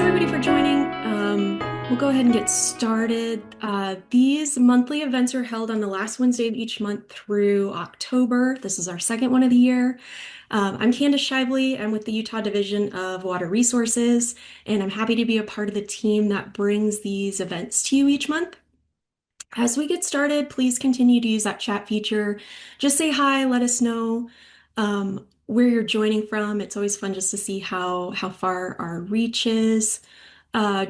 everybody for joining. We'll go ahead and get started. These monthly events are held on the last Wednesday of each month through October. This is our second one of the year. I'm Candace Shively. I'm with the Utah Division of Water Resources, and I'm happy to be a part of the team that brings these events to you each month. As we get started, please continue to use that chat feature. Just say hi, let us know where you're joining from. It's always fun just to see how far our reach is.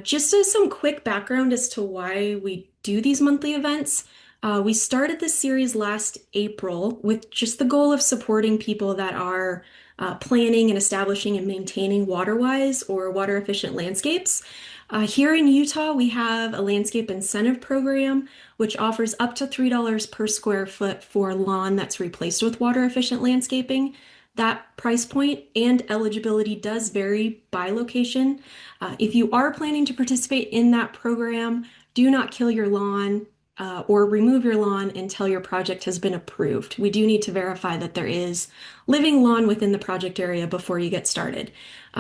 Just as some quick background as to why we do these monthly events, we started this series last April with just the goal of supporting people that are planning and establishing and maintaining waterwise or water efficient landscapes. Here in Utah, we have a landscape incentive program, which offers up to $3 per square foot for lawn that's replaced with water efficient landscaping. That price point and eligibility does vary by location. If you are planning to participate in that program, do not kill your lawn or remove your lawn until your project has been approved. We do need to verify that there is living lawn within the project area before you get started.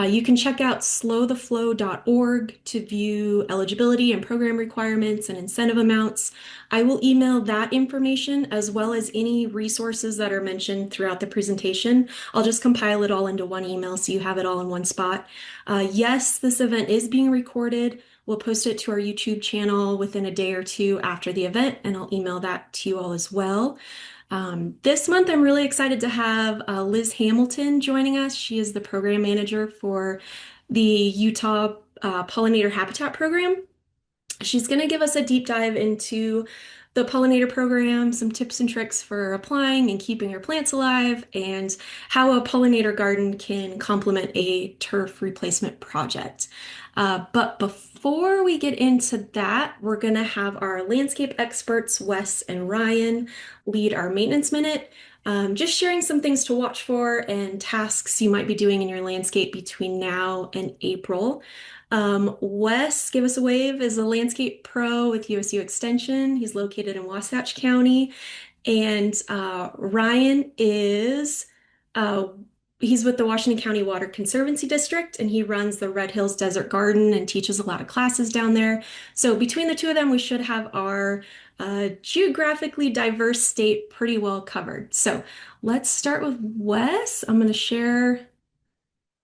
You can check out slowtheflow.org to view eligibility and program requirements and incentive amounts. I will email that information as well as any resources that are mentioned throughout the presentation. I'll just compile it all into one email so you have it all in one spot. Yes, this event is being recorded. We'll post it to our YouTube channel within a day or two after the event, and I'll email that to you all as well. This month, I'm really excited to have Liz Hamilton joining us. She is the program manager for the Utah Pollinator Habitat Program. She's going to give us a deep dive into the pollinator program, some tips and tricks for applying and keeping your plants alive, and how a pollinator garden can complement a turf replacement project. But before we get into that, we're going to have our landscape experts, Wes and Ryan, lead our maintenance minute. Just sharing some things to watch for and tasks you might be doing in your landscape between now and April. Wes, give us a wave, is a landscape pro with USU Extension. He's located in Wasatch County. And Ryan is uh, he's with the Washington County Water Conservancy District, and he runs the Red Hills Desert Garden and teaches a lot of classes down there. So between the two of them, we should have our geographically diverse state pretty well covered. So let's start with Wes. I'm going to share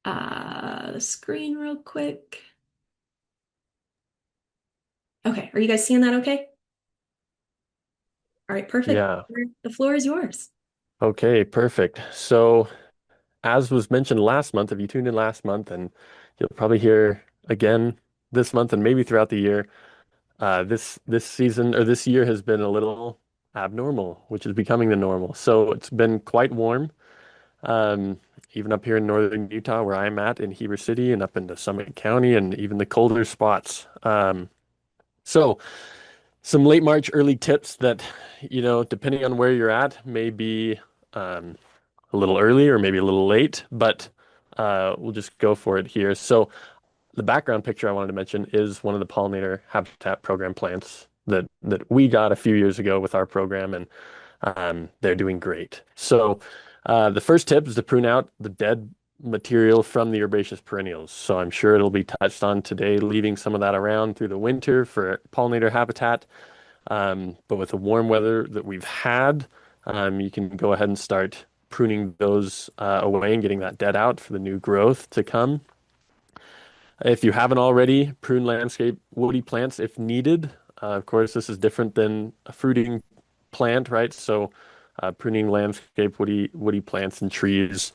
the screen real quick. Okay, are you guys seeing that okay? All right, perfect. Yeah. The floor is yours. Okay, perfect. So, as was mentioned last month, if you tuned in last month, and you'll probably hear again this month and maybe throughout the year, this season or this year has been a little abnormal, which is becoming the normal. So it's been quite warm, um, even up here in northern Utah, where I'm at in Heber City, and up into Summit County, and even the colder spots. So some late March, early tips that, depending on where you're at, may be. Um, a little early or maybe a little late, but we'll just go for it here. So the background picture I wanted to mention is one of the Pollinator Habitat Program plants that we got a few years ago with our program, and they're doing great. So the first tip is to prune out the dead material from the herbaceous perennials. So I'm sure it'll be touched on today, leaving some of that around through the winter for pollinator habitat. But with the warm weather that we've had, you can go ahead and start pruning those away and getting that dead out for the new growth to come. If you haven't already, prune landscape woody plants if needed. Of course, this is different than a fruiting plant, right? So, pruning landscape woody plants and trees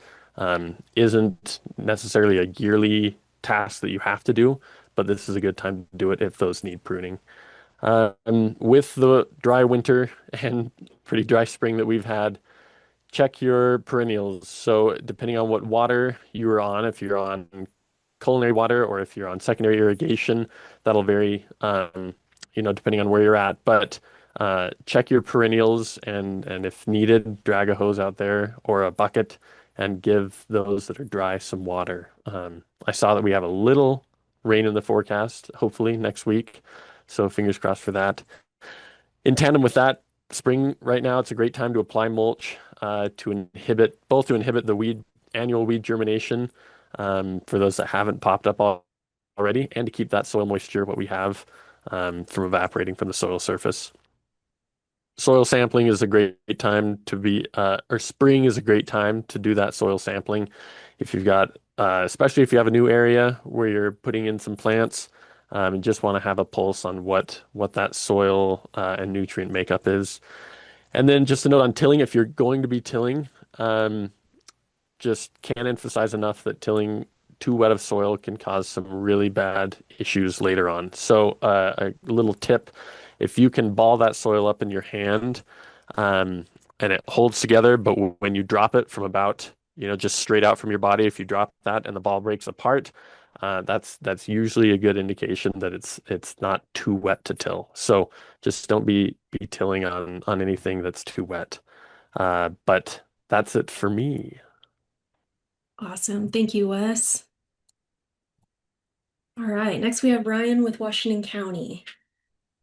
isn't necessarily a yearly task that you have to do, but this is a good time to do it if those need pruning. With the dry winter and pretty dry spring that we've had, check your perennials. So depending on what water you are on, if you're on culinary water or if you're on secondary irrigation, that'll vary, depending on where you're at. But check your perennials and if needed, drag a hose out there or a bucket and give those that are dry some water. I saw that we have a little rain in the forecast, hopefully next week. So fingers crossed for that. In tandem with that, spring right now, it's a great time to apply mulch to inhibit the annual weed germination. For those that haven't popped up already and to keep that soil moisture, what we have, from evaporating from the soil surface. Soil sampling is a great time to be, or spring is a great time to do that soil sampling. If you've got, especially if you have a new area where you're putting in some plants, and just want to have a pulse on what that soil and nutrient makeup is. And then just a note on tilling, if you're going to be tilling, um, just can't emphasize enough that tilling too wet of soil can cause some really bad issues later on. So, a little tip, if you can ball that soil up in your hand, um, and it holds together, but when you drop it from about, just straight out from your body, if you drop that and the ball breaks apart, that's usually a good indication that it's not too wet to till. So just don't be tilling on anything that's too wet. But that's it for me. Awesome. Thank you, Wes. All right. Next, we have Ryan with Washington County.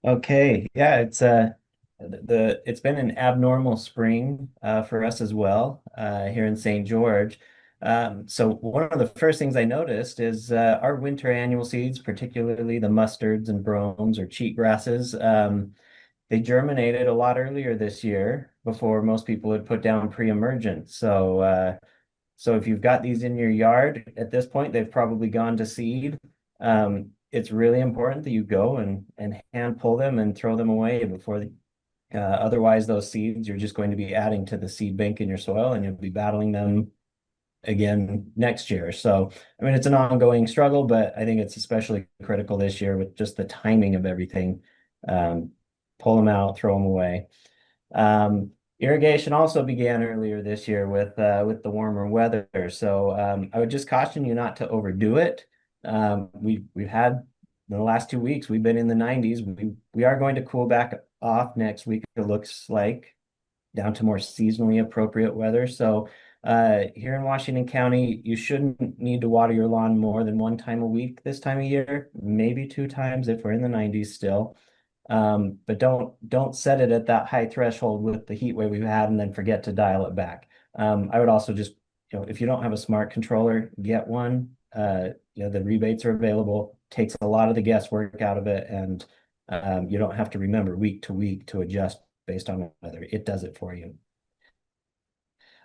Okay, yeah, it's been an abnormal spring for us as well here in St. George. So one of the first things I noticed is our winter annual seeds, particularly the mustards and bromes or cheatgrasses, they germinated a lot earlier this year before most people had put down pre-emergent. So if you've got these in your yard at this point, they've probably gone to seed. It's really important that you go and hand pull them and throw them away before otherwise those seeds you're just going to be adding to the seed bank in your soil and you'll be battling them again next year. So, I mean, it's an ongoing struggle, but I think it's especially critical this year with just the timing of everything. Um, Pull them out, throw them away. Irrigation also began earlier this year with the warmer weather. So I would just caution you not to overdo it. We've had in the last 2 weeks we've been in the 90s. We are going to cool back off next week. It looks like down to more seasonally appropriate weather. So here in Washington County, you shouldn't need to water your lawn more than one time a week this time of year, maybe two times if we're in the 90s still. But don't set it at that high threshold with the heat wave we've had and then forget to dial it back. I would also just, if you don't have a smart controller, get one. The rebates are available, takes a lot of the guesswork out of it, and you don't have to remember week to week to adjust based on weather. It does it for you.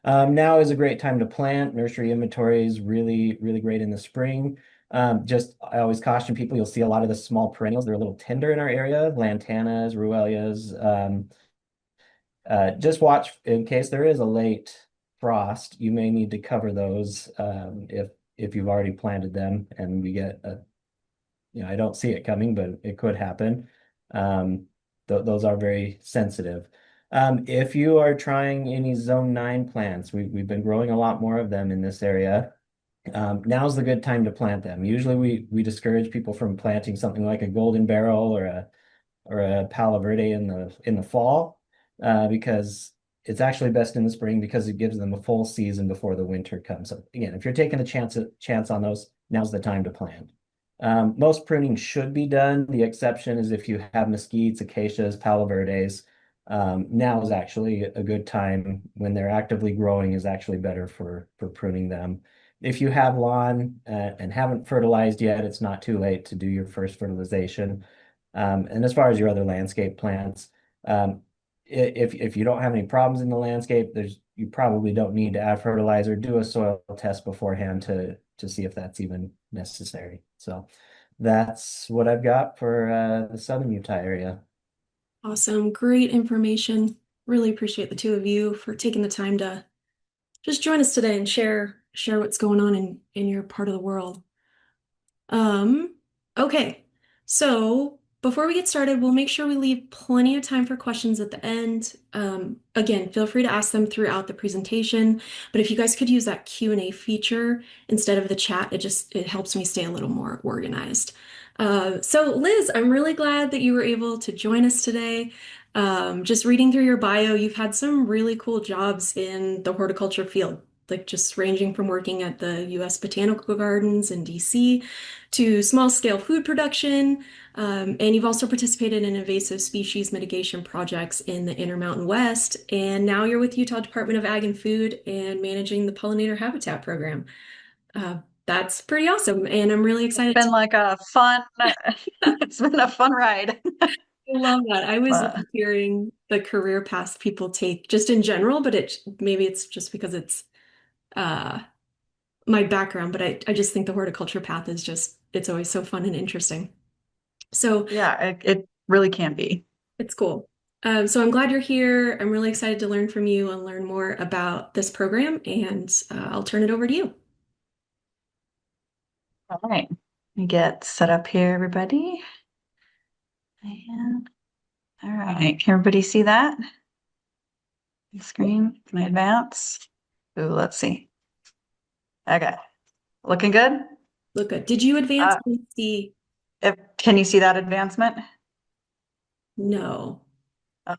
Now is a great time to plant. Nursery inventory is really, really great in the spring. I always caution people, you'll see a lot of the small perennials. They're a little tender in our area, lantanas, ruellias. Just watch in case there is a late frost. You may need to cover those if you've already planted them and we get I don't see it coming, but it could happen. Those are very sensitive. If you are trying any zone 9 plants, we've been growing a lot more of them in this area. Now's the good time to plant them. Usually we discourage people from planting something like a golden barrel or a palo verde in the fall because it's actually best in the spring because it gives them a full season before the winter comes. So again, if you're taking a chance on those, now's the time to plant. Most pruning should be done. The exception is if you have mesquites, acacias, palo verdes. Now is actually a good time when they're actively growing is actually better for pruning them. If you have lawn and haven't fertilized yet, it's not too late to do your first fertilization. And as far as your other landscape plants, if you don't have any problems in the landscape, you probably don't need to add fertilizer. Do a soil test beforehand to see if that's even necessary. So that's what I've got for the Southern Utah area. Awesome. Great information. Really appreciate the two of you for taking the time to just join us today and share what's going on in your part of the world. Um, okay. So before we get started, we'll make sure we leave plenty of time for questions at the end. Again, feel free to ask them throughout the presentation, but if you guys could use that Q&A feature instead of the chat, it helps me stay a little more organized. So Liz, I'm really glad that you were able to join us today. Just reading through your bio, you've had some really cool jobs in the horticulture field, like just ranging from working at the U.S. Botanical Gardens in DC to small scale food production. And you've also participated in invasive species mitigation projects in the Intermountain West. And now you're with Utah Department of Ag and Food and managing the Pollinator Habitat Program. Uh, That's pretty awesome. And I'm really excited Been to like a fun, it's been a fun ride. I love that. I always But love hearing the career paths people take just in general, but maybe it's just because it's uh my background, but I just think the horticulture path is just it's always so fun and interesting. So yeah, it really can be. it's cool. So I'm glad you're here. I'm really excited to learn from you and learn more about this program, and I'll turn it over to you. All right. Let me get set up here, everybody. And all right. Can everybody see that? Screen? Can I advance? Ooh, let's see. Okay. Looking good? Look good. Did you advance? Uh, Can you see? can you see that advancement? No. Oh,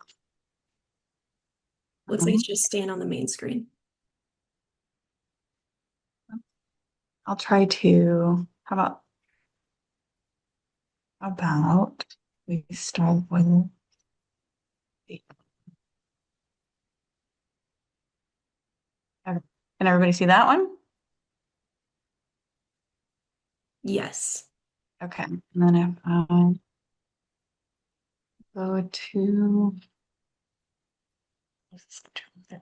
Looks like it's just staying on the main screen. I'll try to, how about we start with can everybody see that one? Yes. Okay. And then if I go to let's do this.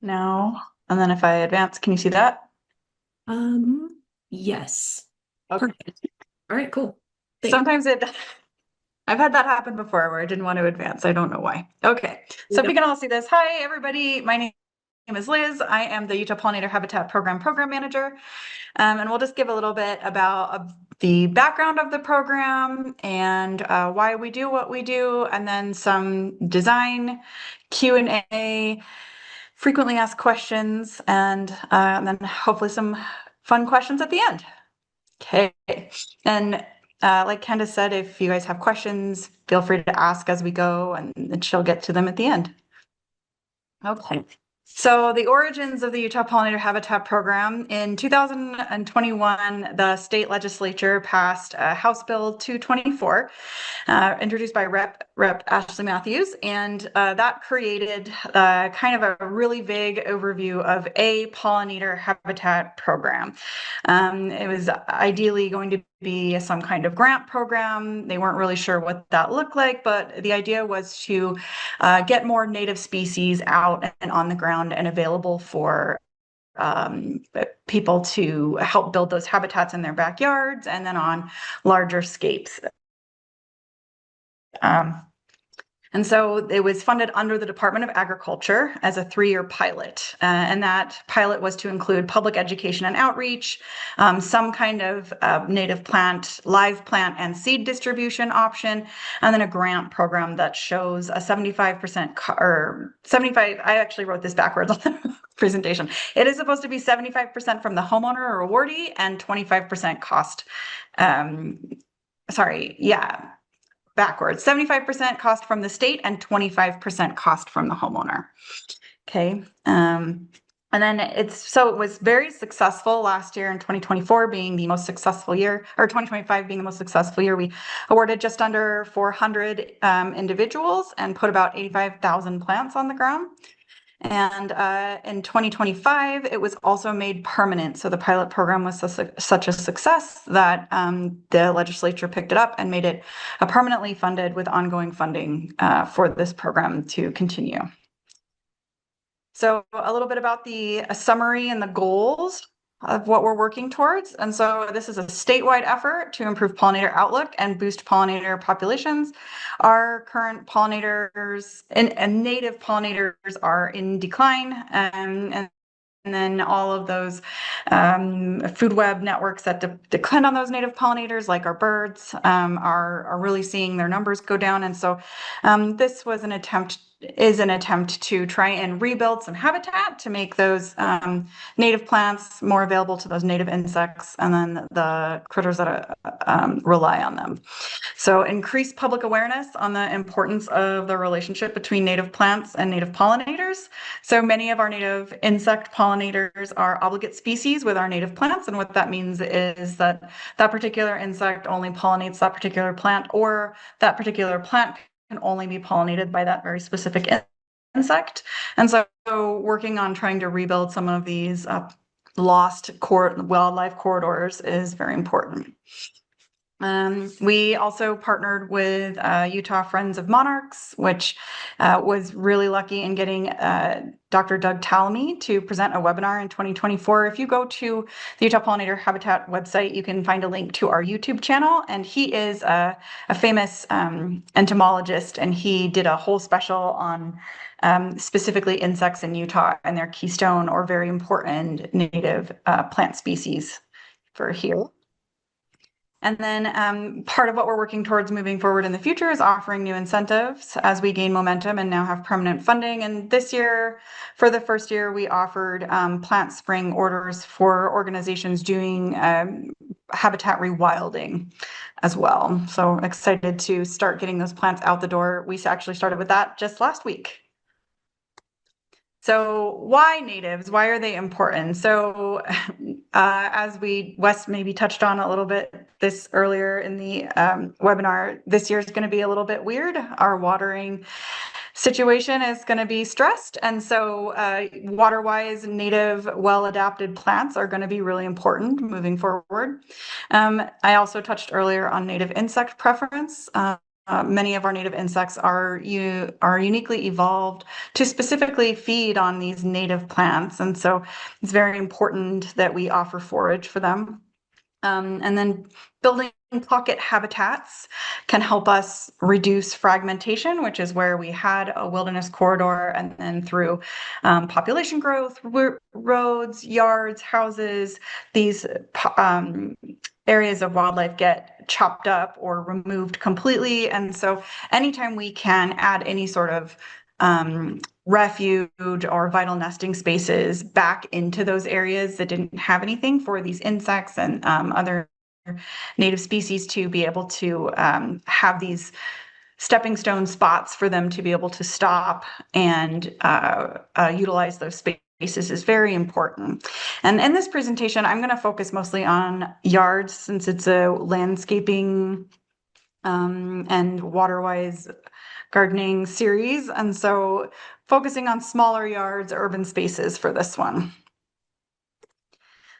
Now, and then if I advance, can you see that? Yes. Okay. Perfect. All right, cool. Thanks. Sometimes I've had that happen before where I didn't want to advance. I don't know why. Okay. So if you can all see this. Hi, everybody. My name is Liz. I am the Utah Pollinator Habitat Program Manager. And we'll just give a little bit about the background of the program and why we do what we do, and then some design, Q&A, frequently asked questions, and then hopefully some fun questions at the end. Okay. And like Candace said, if you guys have questions, feel free to ask as we go, and she'll get to them at the end. Okay. So the origins of the Utah Pollinator Habitat Program. In 2021, the state legislature passed House Bill 224, introduced by Rep. Ashley Matthews, and that created kind of a really vague overview of a pollinator habitat program. It was ideally going to be some kind of grant program. They weren't really sure what that looked like, but the idea was to get more native species out and on the ground and available for people to help build those habitats in their backyards and then on larger scapes. And so it was funded under the Department of Agriculture as a 3-year pilot. And that pilot was to include public education and outreach, some kind of native plant, live plant and seed distribution option, and then a grant program that shows a 75% or 75, I actually wrote this backwards on the presentation. It is supposed to be 75% from the homeowner or awardee and 25% cost. Backwards. 75% cost from the state and 25% cost from the homeowner. Okay. And then it was very successful last year in 2024 being the most successful year, or 2025 being the most successful year. We awarded just under 400 individuals and put about 85,000 plants on the ground. And in 2025, it was also made permanent. So the pilot program was such a success that the legislature picked it up and made it permanently funded with ongoing funding for this program to continue. So a little bit about the summary and the goals of what we're working towards. And so this is a statewide effort to improve pollinator outlook and boost pollinator populations. Our current pollinators and native pollinators are in decline, and then all of those food web networks that depend on those native pollinators, like our birds, are really seeing their numbers go down. And so this was an attempt to try and rebuild some habitat to make those native plants more available to those native insects and then the critters that rely on them. So increase public awareness on the importance of the relationship between native plants and native pollinators. So many of our native insect pollinators are obligate species with our native plants. And what that means is that that particular insect only pollinates that particular plant, or that particular plant can only be pollinated by that very specific insect. And so working on trying to rebuild some of these lost wildlife corridors is very important. We also partnered with Utah Friends of Monarchs, which was really lucky in getting Dr. Doug Talamy to present a webinar in 2024. If you go to the Utah Pollinator Habitat website, you can find a link to our YouTube channel, and he is a famous entomologist, and he did a whole special on specifically insects in Utah and their keystone or very important native plant species for here. And then part of what we're working towards moving forward in the future is offering new incentives as we gain momentum and now have permanent funding. And this year, for the first year, we offered plant spring orders for organizations doing habitat rewilding as well. So excited to start getting those plants out the door. We actually started with that just last week. So why natives? Why are they important? So as Wes maybe touched on a little bit this earlier in the webinar, this year is going to be a little bit weird. Our watering situation is going to be stressed. And so waterwise, native, well-adapted plants are going to be really important moving forward. I also touched earlier on native insect preference. Many of our native insects are uniquely evolved to specifically feed on these native plants. And so it's very important that we offer forage for them. And then building pocket habitats can help us reduce fragmentation, which is where we had a wilderness corridor, and then through population growth, roads, yards, houses, these areas of wildlife get chopped up or removed completely. And so anytime we can add any sort of refuge or vital nesting spaces back into those areas that didn't have anything for these insects and other native species to be able to have these stepping stone spots for them to be able to stop and utilize those spaces is very important. And in this presentation, I'm going to focus mostly on yards since it's a landscaping and waterwise gardening series. And so focusing on smaller yards, urban spaces for this one.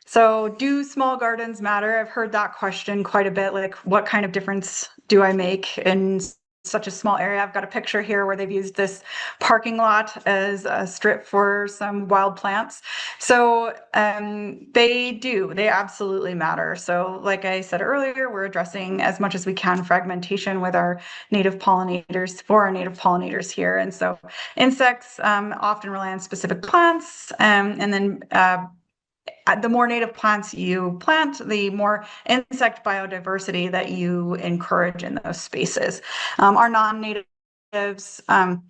So do small gardens matter? I've heard that question quite a bit, like what kind of difference do I make in such a small area? I've got a picture here where they've used this parking lot as a strip for some wild plants. So they absolutely matter. So like I said earlier, we're addressing as much as we can fragmentation with our native pollinators, for our native pollinators here. And so insects often rely on specific plants, and then the more native plants you plant, the more insect biodiversity that you encourage in those spaces. Our non-natives are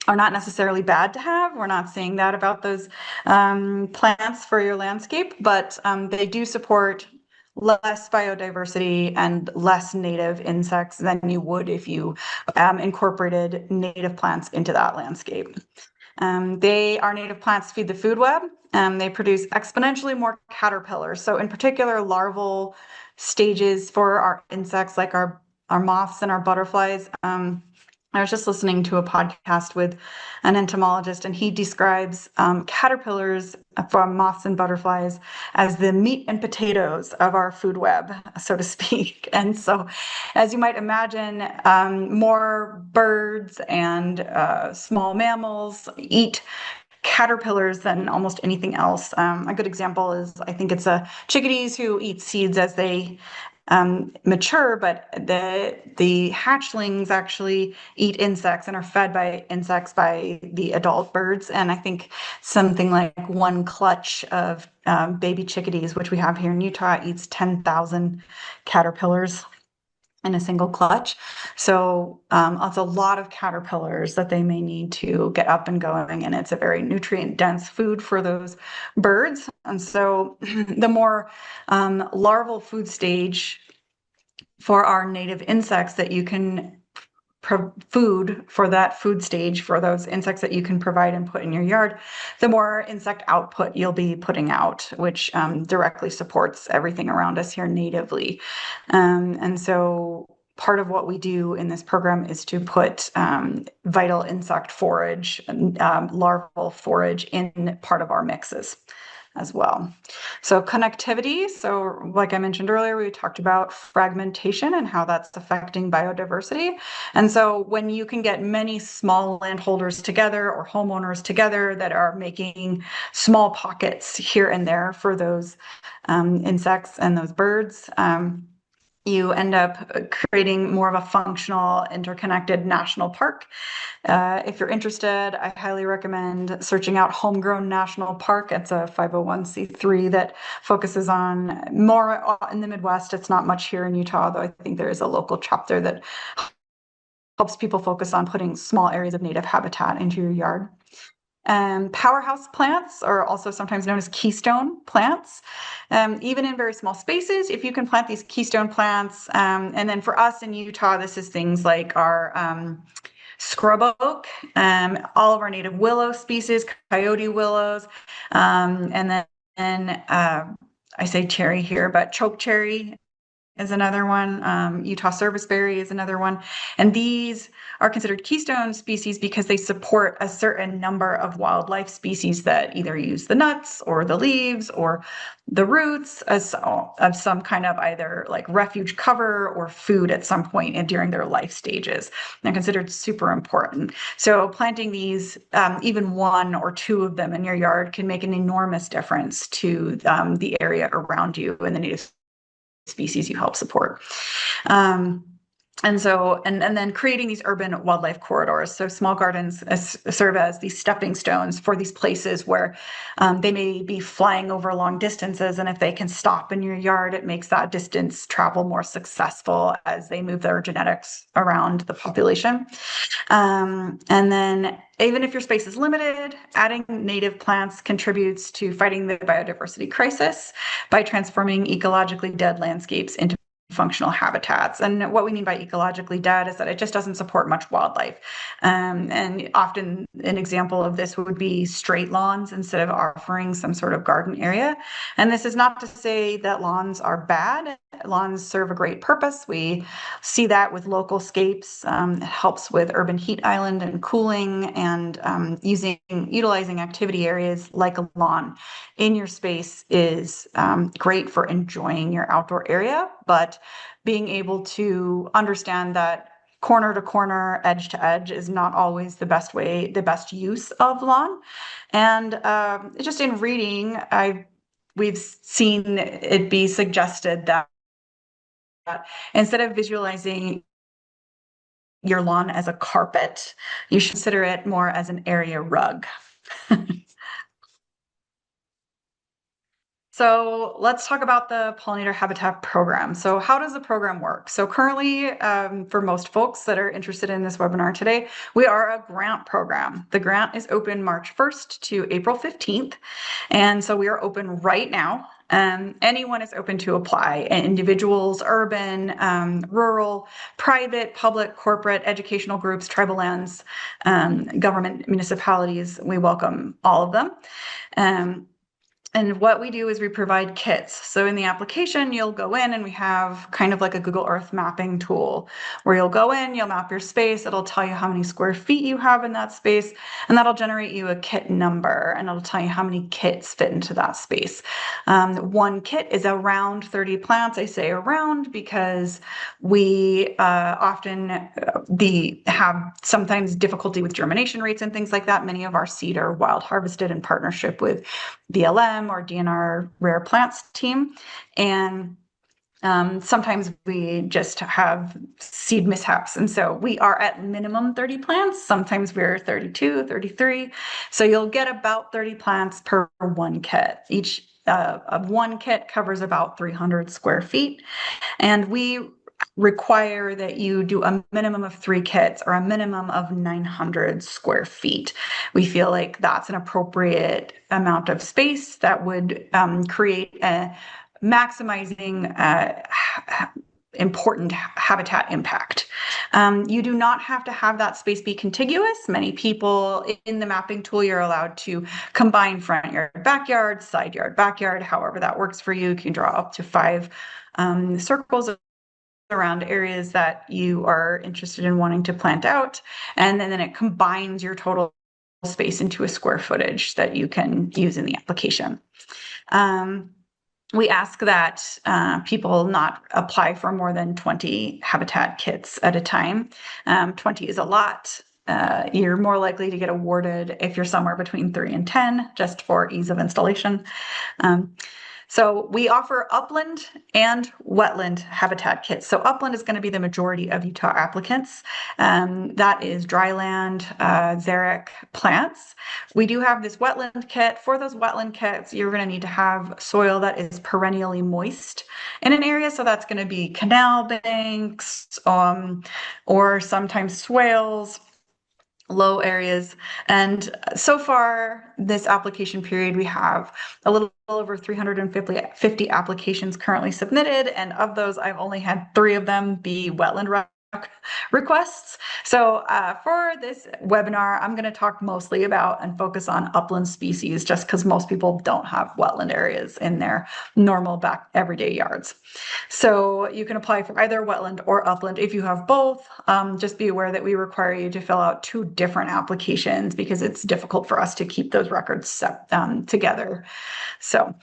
not necessarily bad to have. We're not saying that about those plants for your landscape, but they do support less biodiversity and less native insects than you would if you incorporated native plants into that landscape. Our native plants feed the food web. They produce exponentially more caterpillars. So in particular, larval stages for our insects like our moths and our butterflies. I was just listening to a podcast with an entomologist, and he describes caterpillars from moths and butterflies as the meat and potatoes of our food web, so to speak. And so, as you might imagine, more birds and small mammals eat caterpillars than almost anything else. A good example is, I think it's chickadees who eat seeds as they mature, but the hatchlings actually eat insects and are fed by insects by the adult birds. And I think something like one clutch of baby chickadees, which we have here in Utah, eats 10,000 caterpillars in a single clutch. So it's a lot of caterpillars that they may need to get up and going, and it's a very nutrient dense food for those birds. And so the more larval food stage for our native insects that you can food for that food stage for those insects that you can provide and put in your yard, the more insect output you'll be putting out, which directly supports everything around us here natively. And so part of what we do in this program is to put vital insect forage, larval forage in part of our mixes as well. So connectivity. So like I mentioned earlier, we talked about fragmentation and how that's affecting biodiversity. And so when you can get many small landholders together or homeowners together that are making small pockets here and there for those insects and those birds, you end up creating more of a functional, interconnected national park. If you're interested, I highly recommend searching out Homegrown National Park. It's a 501c3 that focuses on more in the Midwest. It's not much here in Utah, though I think there is a local chapter that helps people focus on putting small areas of native habitat into your yard. Powerhouse plants are also sometimes known as keystone plants. Even in very small spaces, if you can plant these keystone plants, and then for us in Utah, this is things like our scrub oak, all of our native willow species, coyote willows, and then I say cherry here, but chokecherry is another one. Utah serviceberry is another one. And these are considered keystone species because they support a certain number of wildlife species that either use the nuts or the leaves or the roots as of some kind of either like refuge cover or food at some point and during their life stages. They're considered super important. So planting these, even one or two of them in your yard can make an enormous difference to the area around you and the native species you help support. And then creating these urban wildlife corridors. So small gardens serve as these stepping stones for these places where they may be flying over long distances. And if they can stop in your yard, it makes that distance travel more successful as they move their genetics around the population. And then even if your space is limited, adding native plants contributes to fighting the biodiversity crisis by transforming ecologically dead landscapes into functional habitats. And what we mean by ecologically dead is that it just doesn't support much wildlife. And often an example of this would be straight lawns instead of offering some sort of garden area. And this is not to say that lawns are bad. Lawns serve a great purpose. We see that with local scapes. It helps with urban heat island and cooling, and utilizing activity areas like a lawn in your space is great for enjoying your outdoor area, but being able to understand that corner to corner, edge to edge is not always the best use of lawn. And just in reading, we've seen it be suggested that instead of visualizing your lawn as a carpet, you should consider it more as an area rug. So let's talk about the Pollinator Habitat Program. So how does the program work? So currently, for most folks that are interested in this webinar today, we are a grant program. The grant is open March 1st to April 15th. And so we are open right now. Anyone is open to apply. Individuals, urban, rural, private, public, corporate, educational groups, tribal lands, government, municipalities. We welcome all of them. And what we do is we provide kits. So in the application, you'll go in and we have kind of like a Google Earth mapping tool where you'll go in, you'll map your space. It'll tell you how many square feet you have in that space, and that'll generate you a kit number, and it'll tell you how many kits fit into that space. One kit is around 30 plants. I say around because we often have sometimes difficulty with germination rates and things like that. Many of our seed are wild harvested in partnership with BLM or DNR Rare Plants team. And sometimes we just have seed mishaps. And so we are at minimum 30 plants. Sometimes we're 32, 33. So you'll get about 30 plants per one kit. Each of one kit covers about 300 square feet. And we require that you do a minimum of 3 kits or a minimum of 900 square feet. We feel like that's an appropriate amount of space that would create a maximizing important habitat impact. You do not have to have that space be contiguous. Many people in the mapping tool, you're allowed to combine front yard, backyard, side yard, backyard, however that works for you. You can draw up to 5 circles around areas that you are interested in wanting to plant out, and then it combines your total space into a square footage that you can use in the application. We ask that people not apply for more than 20 habitat kits at a time. 20 is a lot. You're more likely to get awarded if you're somewhere between 3 and 10, just for ease of installation. So we offer upland and wetland habitat kits. So upland is going to be the majority of Utah applicants. That is dryland, xeric plants. We do have this wetland kit. For those wetland kits, you're going to need to have soil that is perennially moist in an area. So that's going to be canal banks, or sometimes swales, low areas. And so far this application period, we have a little over 350 applications currently submitted, and of those I've only had 3 of them be wetland requests. So for this webinar, I'm going to talk mostly about and focus on upland species, just because most people don't have wetland areas in their normal everyday yards. So you can apply for either wetland or upland. If you have both, just be aware that we require you to fill out 2 different applications because it's difficult for us to keep those records together. So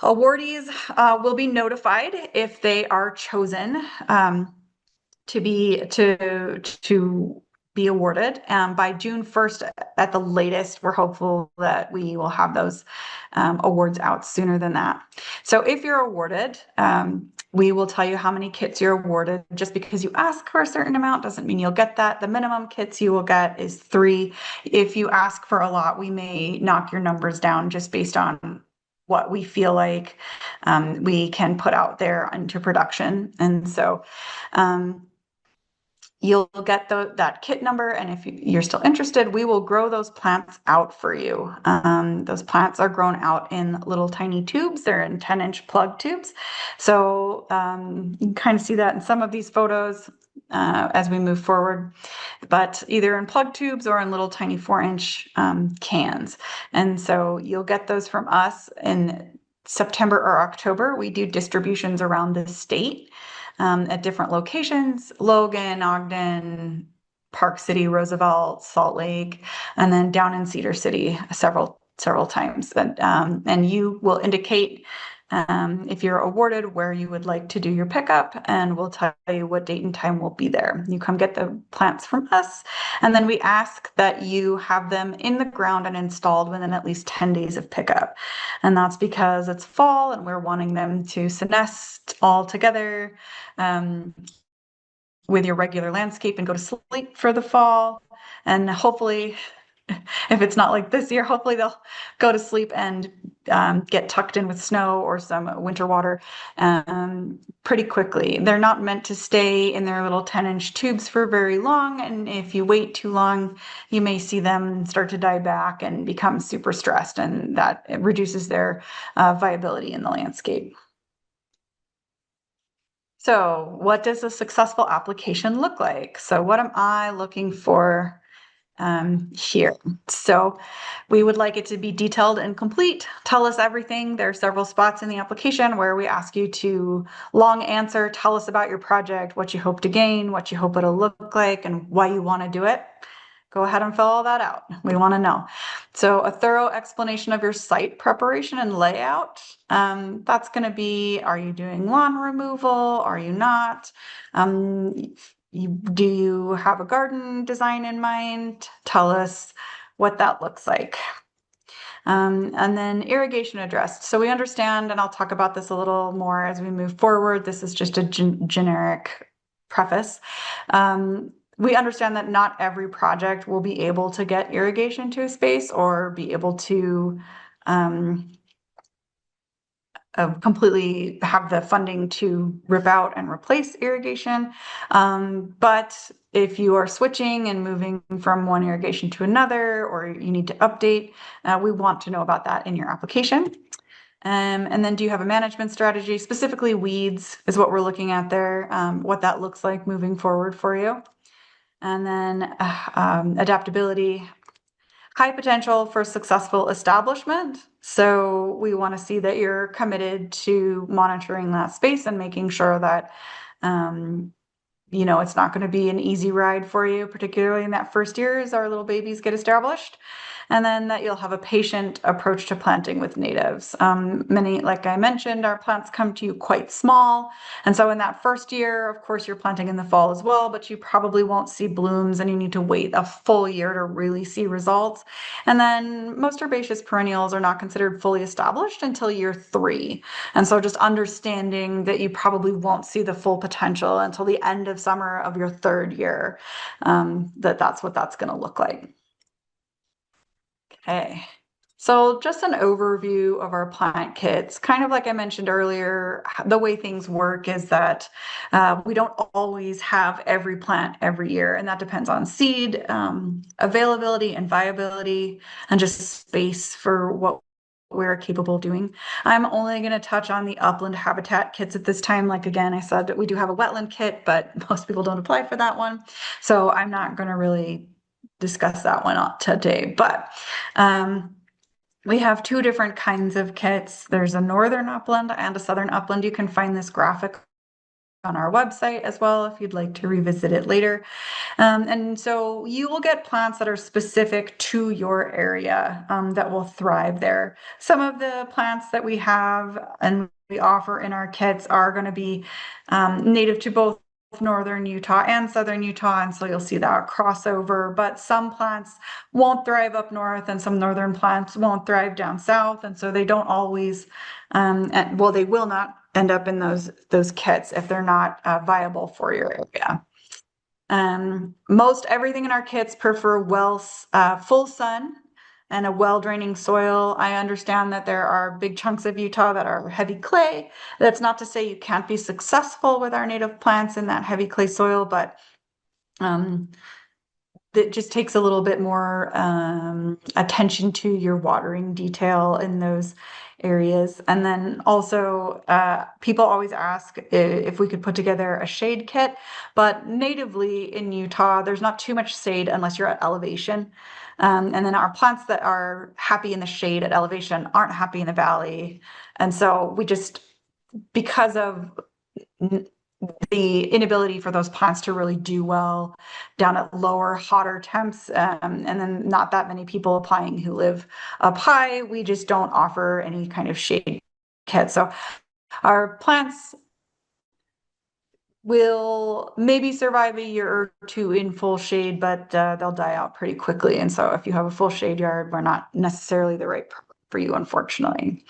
awardees will be notified if they are chosen to be awarded by June 1st at the latest. We're hopeful that we will have those awards out sooner than that. So if you're awarded, we will tell you how many kits you're awarded. Just because you ask for a certain amount doesn't mean you'll get that. The minimum kits you will get is 3. If you ask for a lot, we may knock your numbers down just based on what we feel like we can put out there into production. And so you'll get that kit number, and if you're still interested, we will grow those plants out for you. Those plants are grown out in little tiny tubes. They're in 10-inch plug tubes. So you can kind of see that in some of these photos as we move forward, but either in plug tubes or in little tiny 4-inch cans. And so you'll get those from us in September or October. We do distributions around the state at different locations: Logan, Ogden, Park City, Roosevelt, Salt Lake, and then down in Cedar City several times. And you will indicate if you're awarded where you would like to do your pickup, and we'll tell you what date and time will be there. You come get the plants from us, and then we ask that you have them in the ground and installed within at least 10 days of pickup. And that's because it's fall and we're wanting them to nest all together with your regular landscape and go to sleep for the fall. And hopefully, if it's not like this year, hopefully they'll go to sleep and get tucked in with snow or some winter water pretty quickly. They're not meant to stay in their little 10-inch tubes for very long, and if you wait too long, you may see them start to die back and become super stressed, and that reduces their viability in the landscape. So what does a successful application look like? So what am I looking for here? So we would like it to be detailed and complete. Tell us everything. There are several spots in the application where we ask you to long answer. Tell us about your project, what you hope to gain, what you hope it'll look like, and why you want to do it. Go ahead and fill all that out. We want to know. So a thorough explanation of your site preparation and layout. That's going to be, are you doing lawn removal? Are you not? Do you have a garden design in mind? Tell us what that looks like. And then irrigation addressed. So we understand, and I'll talk about this a little more as we move forward. This is just a generic preface. We understand that not every project will be able to get irrigation to a space or be able to completely have the funding to rip out and replace irrigation. But if you are switching and moving from one irrigation to another, or you need to update, we want to know about that in your application. And then do you have a management strategy? Specifically weeds is what we're looking at there, what that looks like moving forward for you. And then adaptability, high potential for successful establishment. So we want to see that you're committed to monitoring that space and making sure that It's not going to be an easy ride for you, particularly in that first year as our little babies get established. And then that you'll have a patient approach to planting with natives. Many, like I mentioned, our plants come to you quite small. And so in that first year, of course, you're planting in the fall as well, but you probably won't see blooms and you need to wait a full year to really see results. And then most herbaceous perennials are not considered fully established until year 3. And so just understanding that you probably won't see the full potential until the end of summer of your 3rd year, that's what that's going to look like. Okay, so just an overview of our plant kits. Kind of like I mentioned earlier, the way things work is that we don't always have every plant every year, and that depends on seed availability and viability and just space for what we're capable of doing. I'm only going to touch on the upland habitat kits at this time. Like again, I said that we do have a wetland kit, but most people don't apply for that one. So I'm not going to really discuss that one today, but we have 2 different kinds of kits. There's a northern upland and a southern upland. You can find this graphic on our website as well if you'd like to revisit it later. And so you will get plants that are specific to your area that will thrive there. Some of the plants that we have and we offer in our kits are going to be native to both northern Utah and southern Utah, and so you'll see that crossover. But some plants won't thrive up north and some northern plants won't thrive down south, and so they don't always they will not end up in those kits if they're not viable for your area. Most everything in our kits prefer full sun and a well-draining soil. I understand that there are big chunks of Utah that are heavy clay. That's not to say you can't be successful with our native plants in that heavy clay soil, but it just takes a little bit more attention to your watering detail in those areas. And then also, people always ask if we could put together a shade kit, but natively in Utah, there's not too much shade unless you're at elevation. And then our plants that are happy in the shade at elevation aren't happy in the valley. And so because of the inability for those plants to really do well down at lower, hotter temps, and then not that many people applying who live up high, we just don't offer any kind of shade kit. So our plants will maybe survive a year or 2 in full shade, but they'll die out pretty quickly. And so if you have a full shade yard, we're not necessarily the right for you, unfortunately.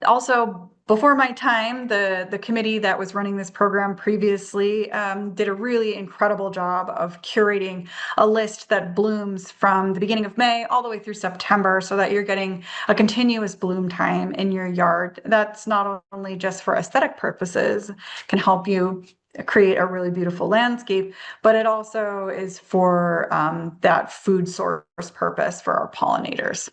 Also, before my time, the committee that was running this program previously did a really incredible job of curating a list that blooms from the beginning of May all the way through September so that you're getting a continuous bloom time in your yard. That's not only just for aesthetic purposes, can help you create a really beautiful landscape, but it also is for that food source purpose for our pollinators.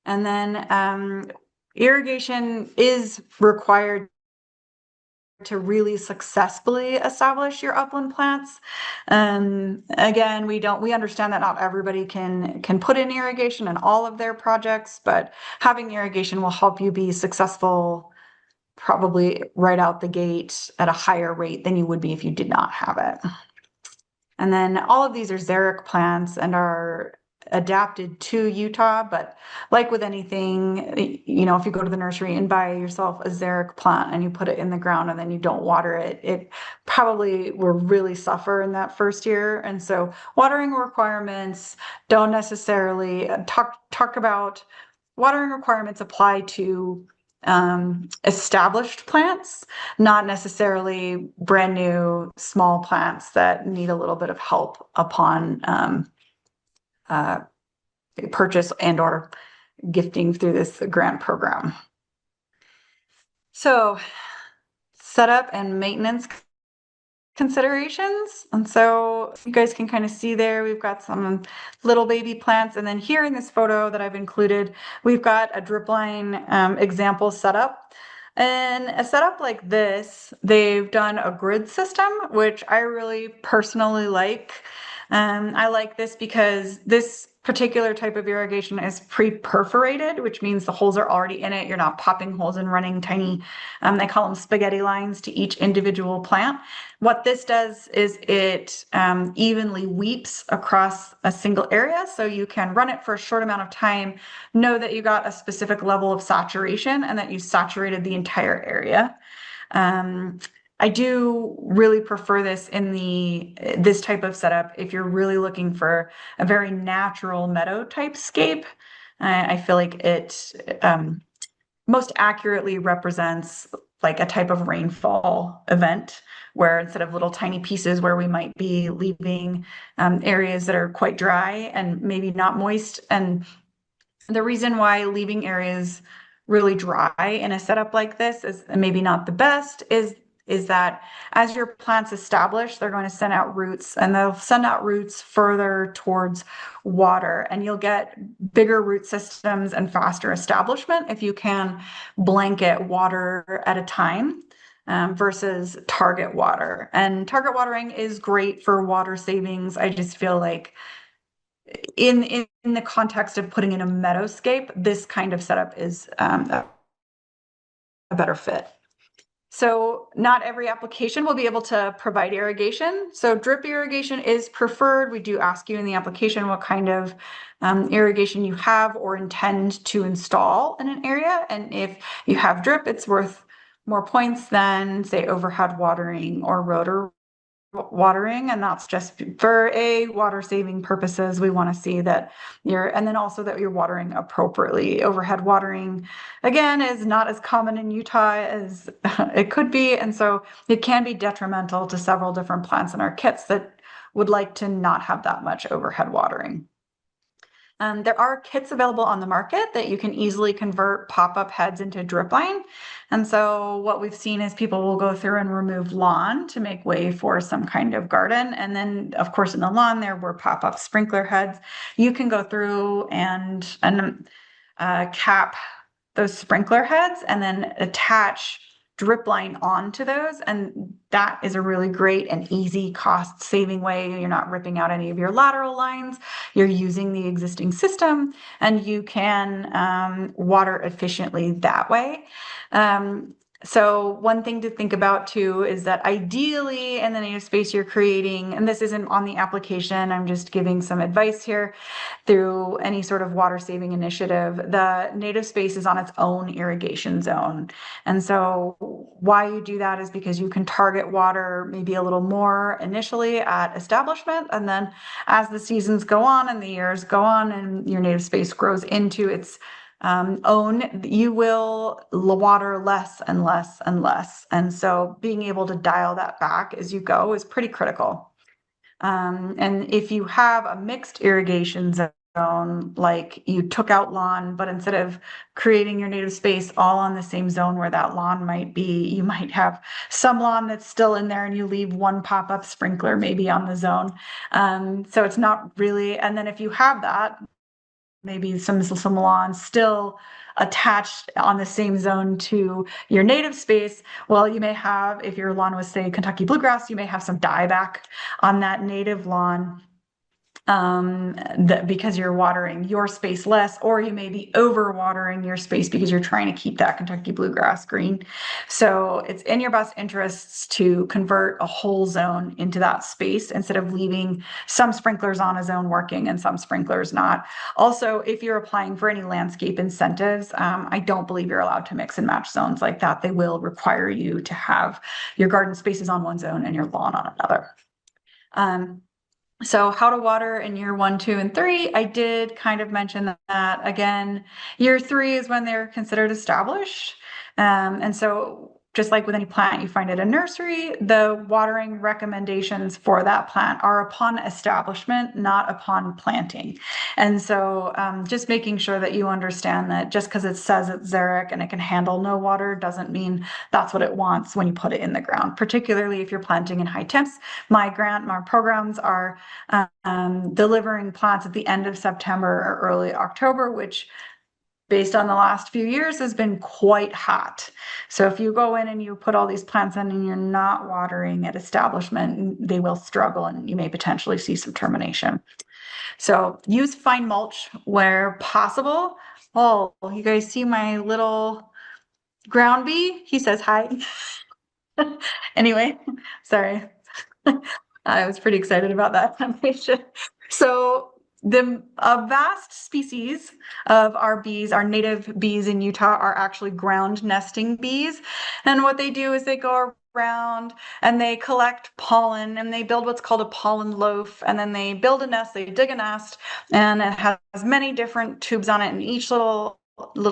And then irrigation is required to really successfully establish your upland plants. Again, we understand that not everybody can put in irrigation in all of their projects, but having irrigation will help you be successful probably right out the gate at a higher rate than you would be if you did not have it. And then all of these are xeric plants and are adapted to Utah, but like with anything, if you go to the nursery and buy yourself a xeric plant and you put it in the ground and then you don't water it, it probably will really suffer in that first year. And so watering requirements don't necessarily talk about watering requirements apply to established plants, not necessarily brand new small plants that need a little bit of help upon purchase and or gifting through this grant program. So setup and maintenance considerations. And so you guys can kind of see there, we've got some little baby plants. And then here in this photo that I've included, we've got a drip line example setup. And a setup like this, they've done a grid system, which I really personally like. I like this because this particular type of irrigation is pre-perforated, which means the holes are already in it. You're not popping holes and running tiny, they call them spaghetti lines to each individual plant. What this does is it evenly weeps across a single area, so you can run it for a short amount of time, know that you got a specific level of saturation and that you saturated the entire area. I do really prefer this in this type of setup if you're really looking for a very natural meadow type scape. I feel like it most accurately represents like a type of rainfall event, where instead of little tiny pieces where we might be leaving areas that are quite dry and maybe not moist. And the reason why leaving areas really dry in a setup like this is maybe not the best is that as your plants establish, they're going to send out roots, and they'll send out roots further towards water, and you'll get bigger root systems and faster establishment if you can blanket water at a time. Versus target water. And target watering is great for water savings. I just feel like in the context of putting in a meadowscape, this kind of setup is a better fit. So not every application will be able to provide irrigation. So drip irrigation is preferred. We do ask you in the application what kind of irrigation you have or intend to install in an area. And if you have drip, it's worth more points than, say, overhead watering or rotor watering, and that's just for water saving purposes. We want to see that and then also that you're watering appropriately. Overhead watering, again, is not as common in Utah as it could be, and so it can be detrimental to several different plants in our kits that would like to not have that much overhead watering. There are kits available on the market that you can easily convert pop-up heads into drip line. And so what we've seen is people will go through and remove lawn to make way for some kind of garden. And then, of course, in the lawn, there were pop-up sprinkler heads. You can go through and cap those sprinkler heads and then attach drip line onto those, and that is a really great and easy cost saving way. You're not ripping out any of your lateral lines, you're using the existing system, and you can water efficiently that way. So one thing to think about too is that ideally in the native space you're creating, and this isn't on the application, I'm just giving some advice here, through any sort of water saving initiative, the native space is on its own irrigation zone. And so why you do that is because you can target water maybe a little more initially at establishment, and then as the seasons go on and the years go on and your native space grows into its own, you will water less and less and less. And so being able to dial that back as you go is pretty critical. And if you have a mixed irrigation zone, like you took out lawn, but instead of creating your native space all on the same zone where that lawn might be, you might have some lawn that's still in there and you leave one pop-up sprinkler maybe on the zone. So it's not really, and then if you have that, maybe some lawn still attached on the same zone to your native space, well, you may have, if your lawn was, say, Kentucky bluegrass, you may have some dieback on that native lawn because you're watering your space less, or you may be over watering your space because you're trying to keep that Kentucky bluegrass green. So it's in your best interests to convert a whole zone into that space instead of leaving some sprinklers on a zone working and some sprinklers not. Also, if you're applying for any landscape incentives, I don't believe you're allowed to mix and match zones like that. They will require you to have your garden spaces on one zone and your lawn on another. So how to water in year 1, 2, and 3. I did kind of mention that. Again, year 3 is when they're considered established. And so just like with any plant you find at a nursery, the watering recommendations for that plant are upon establishment, not upon planting. And so just making sure that you understand that just because it says it's xeric and it can handle no water doesn't mean that's what it wants when you put it in the ground, particularly if you're planting in high temps. My programs are delivering plants at the end of September or early October, which based on the last few years, has been quite hot. So if you go in and you put all these plants in and you're not watering at establishment, they will struggle and you may potentially see some termination. So use fine mulch where possible. Oh, you guys see my little ground bee? He says hi. Anyway, sorry. I was pretty excited about that animation. So a vast species of our bees, our native bees in Utah, are actually ground nesting bees. And what they do is they go around and they collect pollen and they build what's called a pollen loaf. And then they build a nest, they dig a nest, and it has many different tubes on it. And each little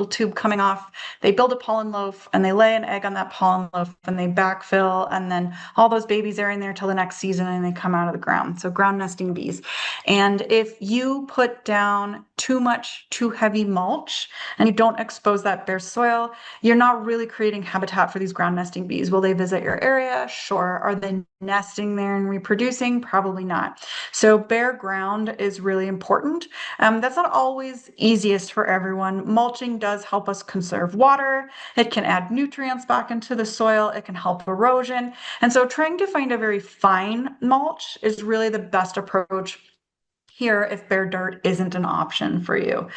tube coming off, they build a pollen loaf and they lay an egg on that pollen loaf and they backfill, and then all those babies are in there till the next season and they come out of the ground. So ground nesting bees. And if you put down too heavy mulch and you don't expose that bare soil, you're not really creating habitat for these ground nesting bees. Will they visit your area? Sure. Are they nesting there and reproducing? Probably not. So bare ground is really important. That's not always easiest for everyone. Mulching does help us conserve water. It can add nutrients back into the soil. It can help erosion. And so trying to find a very fine mulch is really the best approach here if bare dirt isn't an option for you.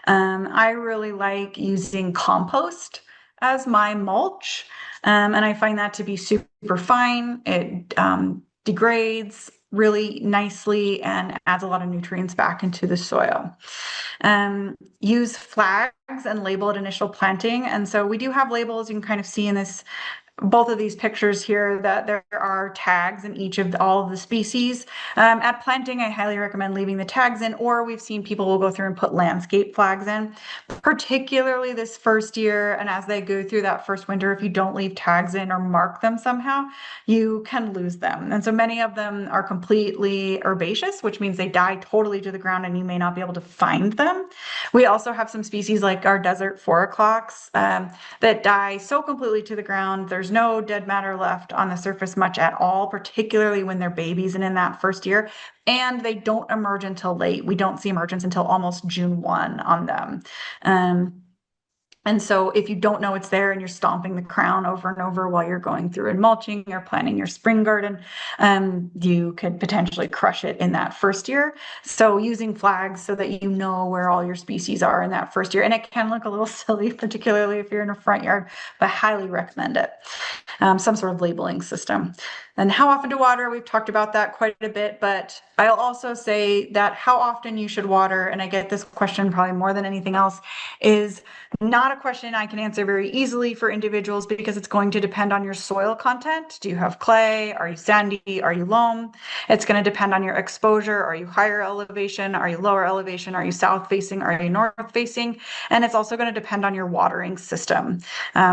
I really like using compost as my mulch, and I find that to be super fine. It degrades really nicely and adds a lot of nutrients back into the soil. Use flags and label at initial planting. And so we do have labels. You can kind of see in both of these pictures here that there are tags in each of all of the species. At planting, I highly recommend leaving the tags in, or we've seen people will go through and put landscape flags in, particularly this first year. And as they go through that first winter, if you don't leave tags in or mark them somehow, you can lose them. And so many of them are completely herbaceous, which means they die totally to the ground and you may not be able to find them. We also have some species like our desert 4 o'clocks that die so completely to the ground. There's no dead matter left on the surface much at all, particularly when they're babies and in that first year. And they don't emerge until late. We don't see emergence until almost June 1 on them. And so if you don't know it's there and you're stomping the crown over and over while you're going through and mulching or planting your spring garden, you could potentially crush it in that first year. So using flags so that you know where all your species are in that first year. And it can look a little silly, particularly if you're in a front yard, but highly recommend it. Some sort of labeling system. And how often to water, we've talked about that quite a bit, but I'll also say that how often you should water, and I get this question probably more than anything else, is not a question I can answer very easily for individuals because it's going to depend on your soil content. Do you have clay? Are you sandy? Are you loam? It's going to depend on your exposure. Are you higher elevation? Are you lower elevation? Are you south facing? Are you north facing? And it's also going to depend on your watering system.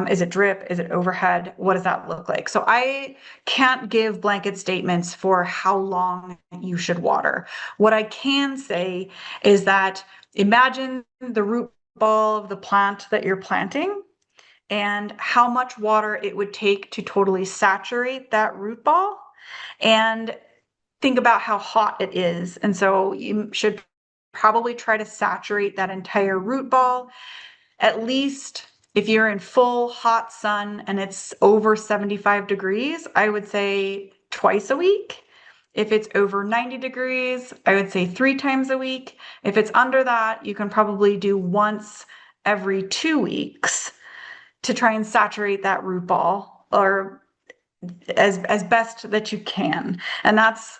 Is it drip? Is it overhead? What does that look like? So I can't give blanket statements for how long you should water. What I can say is that imagine the root ball of the plant that you're planting and how much water it would take to totally saturate that root ball, and think about how hot it is. And so you should probably try to saturate that entire root ball, at least if you're in full hot sun and it's over 75 degrees, I would say twice a week. If it's over 90 degrees, I would say 3 times a week. If it's under that, you can probably do once every 2 weeks to try and saturate that root ball, or as best that you can. And that's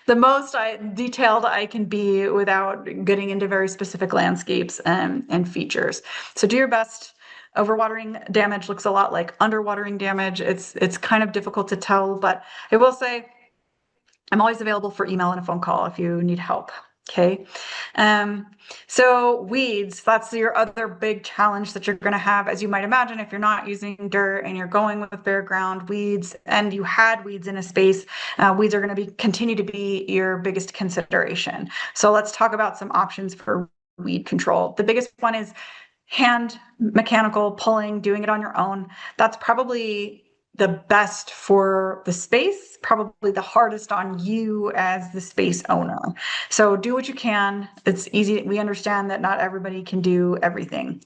the most detailed I can be without getting into very specific landscapes and features. So do your best. Overwatering damage looks a lot like underwatering damage. It's kind of difficult to tell, but I will say I'm always available for email and a phone call if you need help. Okay. So weeds, that's your other big challenge that you're going to have, as you might imagine, if you're not using dirt and you're going with bare ground weeds and you had weeds in a space, weeds are going to continue to be your biggest consideration. So let's talk about some options for weed control. The biggest one is hand mechanical pulling, doing it on your own. That's probably the best for the space, probably the hardest on you as the space owner. So do what you can. It's easy. We understand that not everybody can do everything.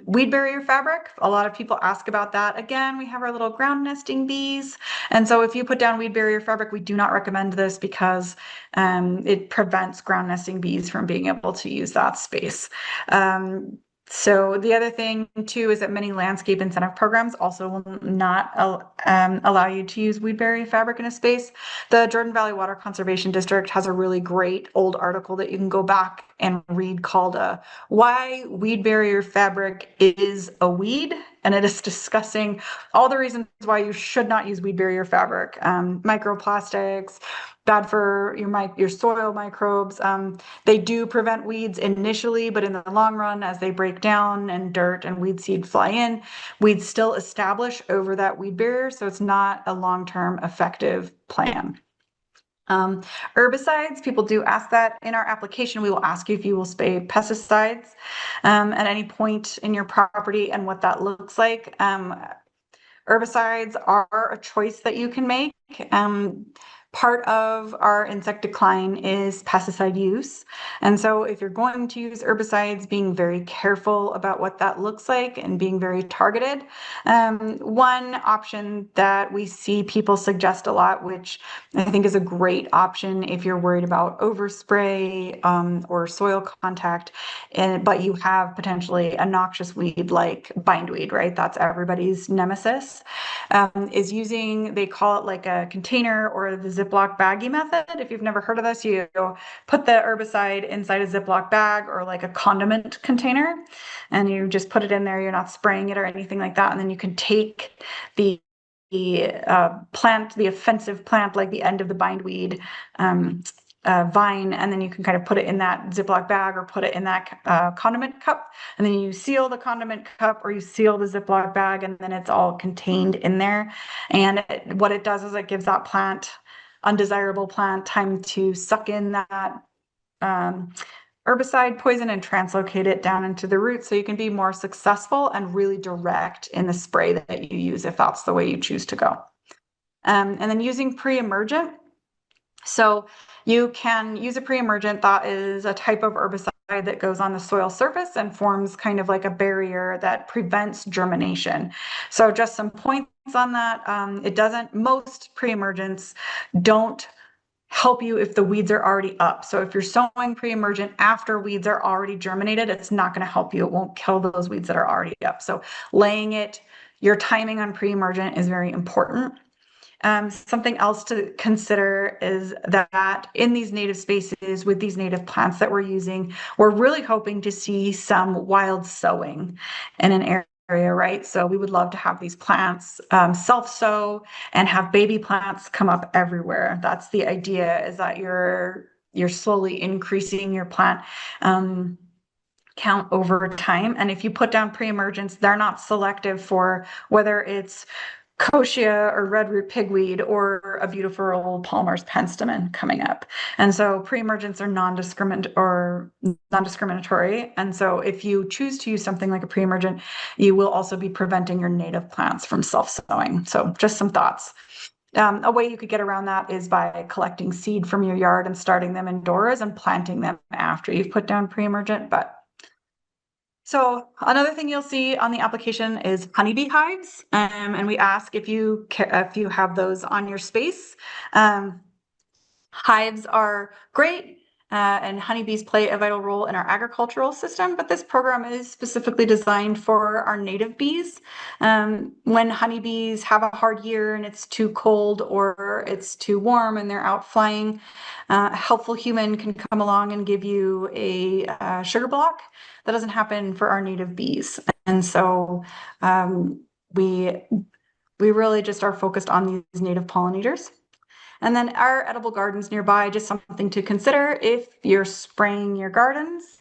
Weed barrier fabric, a lot of people ask about that. Again, we have our little ground nesting bees. And so if you put down weed barrier fabric, we do not recommend this because it prevents ground nesting bees from being able to use that space. So the other thing too is that many landscape incentive programs also will not allow you to use weed barrier fabric in a space. The Jordan Valley Water Conservation District has a really great old article that you can go back and read called Why Weed Barrier Fabric is a Weed. And it is discussing all the reasons why you should not use weed barrier fabric, microplastics, bad for your soil microbes. They do prevent weeds initially, but in the long run, as they break down and dirt and weed seed fly in, weeds still establish over that weed barrier. So it's not a long-term effective plan. Herbicides, people do ask that in our application. We will ask you if you will spray pesticides at any point in your property and what that looks like. Herbicides are a choice that you can make. Part of our insect decline is pesticide use. And so if you're going to use herbicides, being very careful about what that looks like and being very targeted. One option that we see people suggest a lot, which I think is a great option if you're worried about overspray or soil contact, but you have potentially a noxious weed like bindweed, right? That's everybody's nemesis. Is using, they call it like a container or the Ziploc baggie method. If you've never heard of this, you put the herbicide inside a Ziploc bag or like a condiment container, and you just put it in there. You're not spraying it or anything like that. And then you can take the plant, the offensive plant, like the end of the bindweed vine, and then you can kind of put it in that Ziploc bag or put it in that condiment cup, and then you seal the condiment cup or you seal the Ziploc bag, and then it's all contained in there. And what it does is it gives that plant, undesirable plant, time to suck in that herbicide poison and translocate it down into the roots, so you can be more successful and really direct in the spray that you use if that's the way you choose to go. And then using pre-emergent. So you can use a pre-emergent. That is a type of herbicide that goes on the soil surface and forms kind of like a barrier that prevents germination. So just some points on that. It doesn't, most pre-emergents don't help you if the weeds are already up. So if you're sowing pre-emergent after weeds are already germinated, it's not going to help you. It won't kill those weeds that are already up. So laying it, your timing on pre-emergent is very important. Something else to consider is that in these native spaces with these native plants that we're using, we're really hoping to see some wild sowing in an area, right? So we would love to have these plants self-sow and have baby plants come up everywhere. That's the idea, is that you're slowly increasing your plant count over time. And if you put down pre-emergents, they're not selective for whether it's Kochia or redroot pigweed or a beautiful Palmer's penstemon coming up. And so pre-emergents are non-discriminatory. And so if you choose to use something like a pre-emergent, you will also be preventing your native plants from self-sowing. So just some thoughts. A way you could get around that is by collecting seed from your yard and starting them indoors and planting them after you've put down pre-emergent. So another thing you'll see on the application is honeybee hives, and we ask if you have those on your space. Hives are great, and honeybees play a vital role in our agricultural system, but this program is specifically designed for our native bees. When honeybees have a hard year and it's too cold or it's too warm and they're out flying, a helpful human can come along and give you a sugar block. That doesn't happen for our native bees. And so we really just are focused on these native pollinators. And then our edible gardens nearby, just something to consider if you're spraying your gardens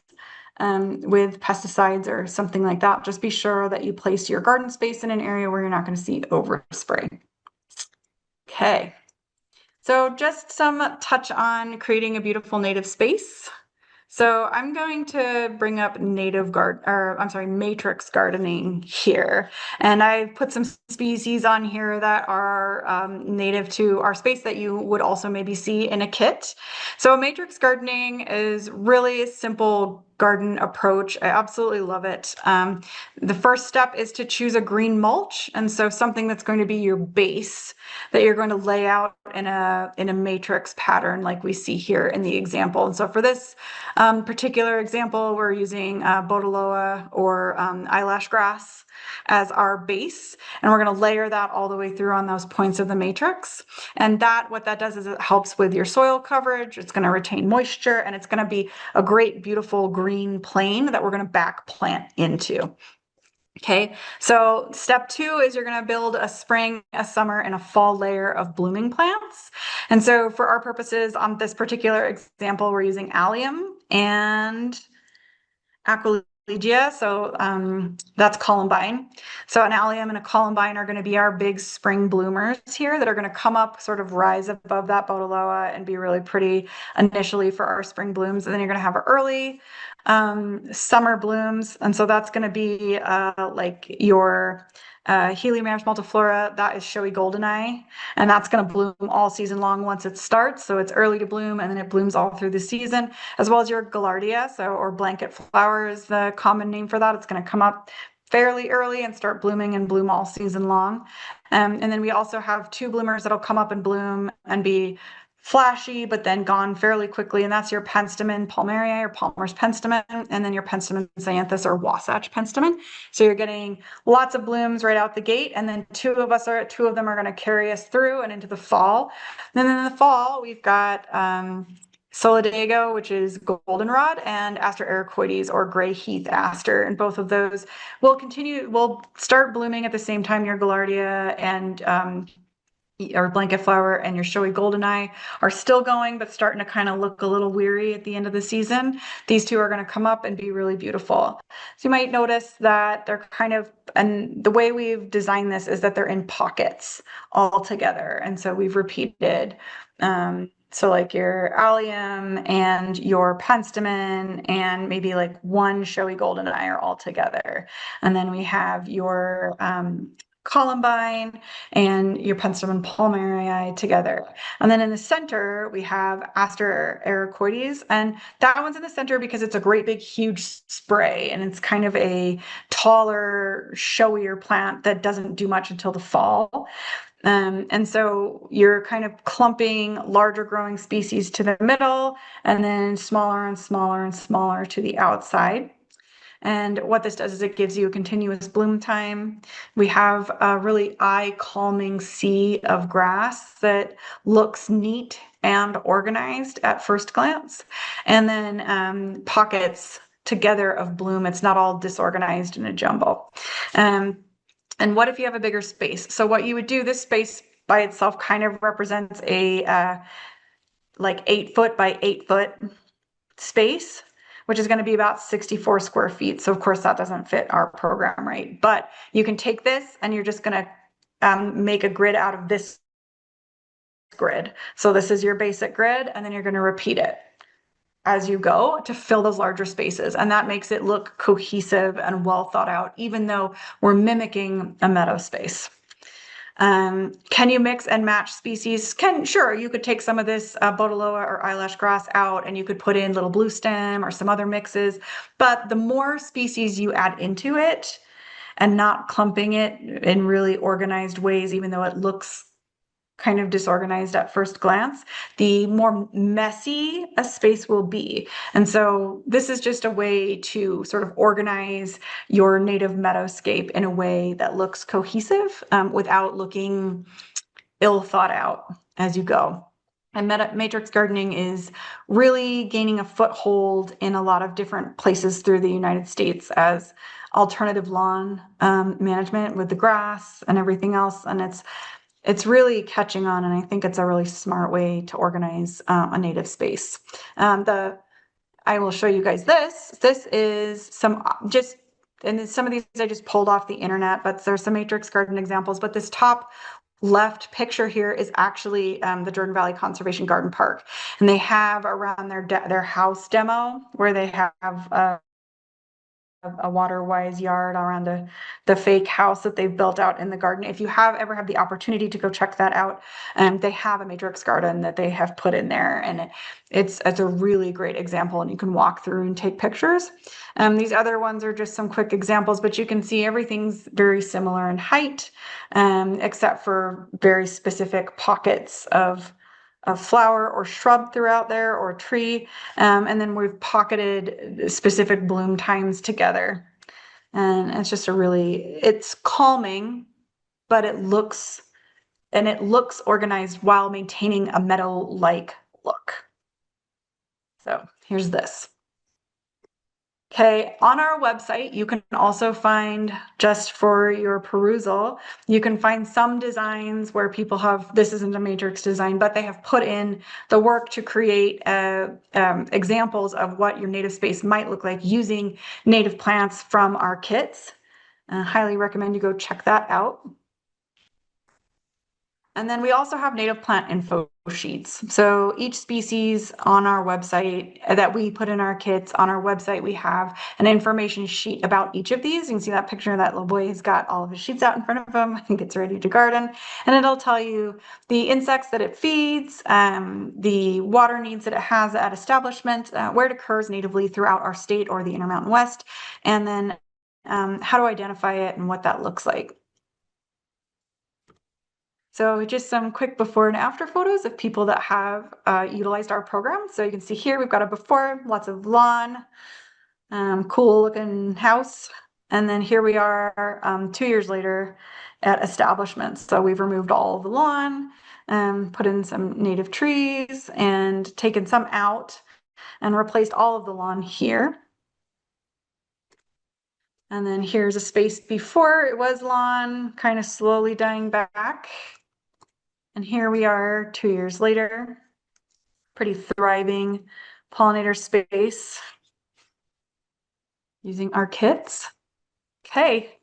with pesticides or something like that. Just be sure that you place your garden space in an area where you're not going to see overspray. Okay, so just some touch on creating a beautiful native space. So I'm going to bring up matrix gardening here. And I've put some species on here that are native to our space that you would also maybe see in a kit. So matrix gardening is really a simple garden approach. I absolutely love it. The first step is to choose a green mulch. And so something that's going to be your base that you're going to lay out in a matrix pattern like we see here in the example. And so for this particular example, we're using Botoloa or eyelash grass as our base, and we're going to layer that all the way through on those points of the matrix. And what that does is it helps with your soil coverage. It's going to retain moisture, and it's going to be a great, beautiful green plane that we're going to back plant into. Okay, so step 2 is you're going to build a spring, a summer, and a fall layer of blooming plants. And so for our purposes on this particular example, we're using allium and Aquilegia, so that's columbine. So an allium and a columbine are going to be our big spring bloomers here that are going to come up, sort of rise above that Botoloa and be really pretty initially for our spring blooms. And then you're going to have early summer blooms, and so that's going to be like your Helianthus multiflora. That is showy goldeneye, and that's going to bloom all season long once it starts. So it's early to bloom, and then it blooms all through the season, as well as your Gaillardia, or blanket flower is the common name for that. It's going to come up fairly early and start blooming and bloom all season long. And then we also have 2 bloomers that'll come up and bloom and be flashy, but then gone fairly quickly. And that's your Penstemon palmarii or Palmer's penstemon, and then your Penstemon xanthus or Wasatch penstemon. So you're getting lots of blooms right out the gate. And then 2 of them are going to carry us through and into the fall. And then in the fall, we've got Solidago, which is goldenrod, and Aster ericoides or gray heath aster. And both of those will start blooming at the same time your Gaillardia and or blanket flower and your showy goldeneye are still going, but starting to kind of look a little weary at the end of the season. These 2 are going to come up and be really beautiful. So you might notice that they're and the way we've designed this is that they're in pockets all together. And so we've repeated, so like your allium and your penstemon and maybe like 1 showy goldeneye are all together. And then we have your columbine and your Penstemon palmarii together. And then in the center, we have Aster ericoides, and that one's in the center because it's a great big huge spray, and it's kind of a taller, showier plant that doesn't do much until the fall. And so you're kind of clumping larger growing species to the middle, and then smaller and smaller and smaller to the outside. And what this does is it gives you a continuous bloom time. We have a really eye-calming sea of grass that looks neat and organized at first glance. And then pockets together of bloom. It's not all disorganized in a jumble. And what if you have a bigger space? So what you would do, this space by itself kind of represents a like 8-foot by 8-foot space, which is going to be about 64 square feet. So of course that doesn't fit our program, right? But you can take this and you're just going to make a grid out of this grid. So this is your basic grid, and then you're going to repeat it as you go to fill those larger spaces. And that makes it look cohesive and well thought out, even though we're mimicking a meadow space. Can you mix and match species? Sure, you could take some of this Botoloa or eyelash grass out and you could put in little blue stem or some other mixes, but the more species you add into it and not clumping it in really organized ways, even though it looks kind of disorganized at first glance, the more messy a space will be. And so this is just a way to sort of organize your native meadowscape in a way that looks cohesive without looking ill thought out as you go. And matrix gardening is really gaining a foothold in a lot of different places through the United States as alternative lawn management with the grass and everything else. And it's really catching on, and I think it's a really smart way to organize a native space. I will show you guys this. This is some of these I just pulled off the internet, but there's some matrix garden examples. But this top left picture here is actually the Jordan Valley Conservation Garden Park, and they have around their house demo where they have a waterwise yard around the fake house that they've built out in the garden. If you have ever had the opportunity to go check that out, they have a matrix garden that they have put in there, and it's a really great example, and you can walk through and take pictures. These other ones are just some quick examples, but you can see everything's very similar in height, except for very specific pockets of flower or shrub throughout there, or tree. And then we've pocketed specific bloom times together. And it's just it's calming, but it looks organized while maintaining a meadow-like look. So here's this. Okay, on our website, you can also find, just for your perusal, you can find some designs where people have, this isn't a matrix design, but they have put in the work to create examples of what your native space might look like using native plants from our kits. I highly recommend you go check that out. And then we also have native plant info sheets. So each species on our website that we put in our kits, on our website, we have an information sheet about each of these. You can see that picture, that little boy has got all of his sheets out in front of him. I think it's ready to garden. And it'll tell you the insects that it feeds, the water needs that it has at establishment, where it occurs natively throughout our state or the Intermountain West, and then how to identify it and what that looks like. So just some quick before and after photos of people that have utilized our program. So you can see here, we've got a before, lots of lawn, cool looking house. And then here we are 2 years later at establishments. So we've removed all of the lawn, put in some native trees and taken some out and replaced all of the lawn here. And then here's a space before it was lawn, kind of slowly dying back. And here we are 2 years later, pretty thriving pollinator space using our kits. Okay.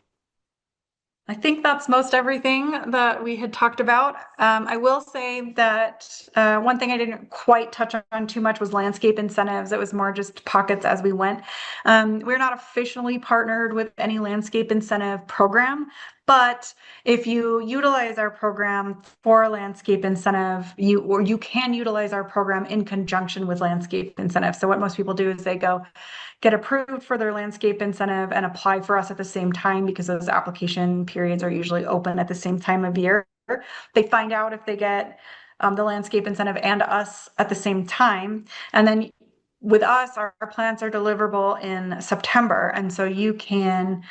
I think that's most everything that we had talked about. I will say that one thing I didn't quite touch on too much was landscape incentives. It was more just pockets as we went. We're not officially partnered with any landscape incentive program, but if you utilize our program for a landscape incentive, you can utilize our program in conjunction with landscape incentive. So what most people do is they go get approved for their landscape incentive and apply for us at the same time, because those application periods are usually open at the same time of year. They find out if they get the landscape incentive and us at the same time. And then with us, our plants are deliverable in September. And so you can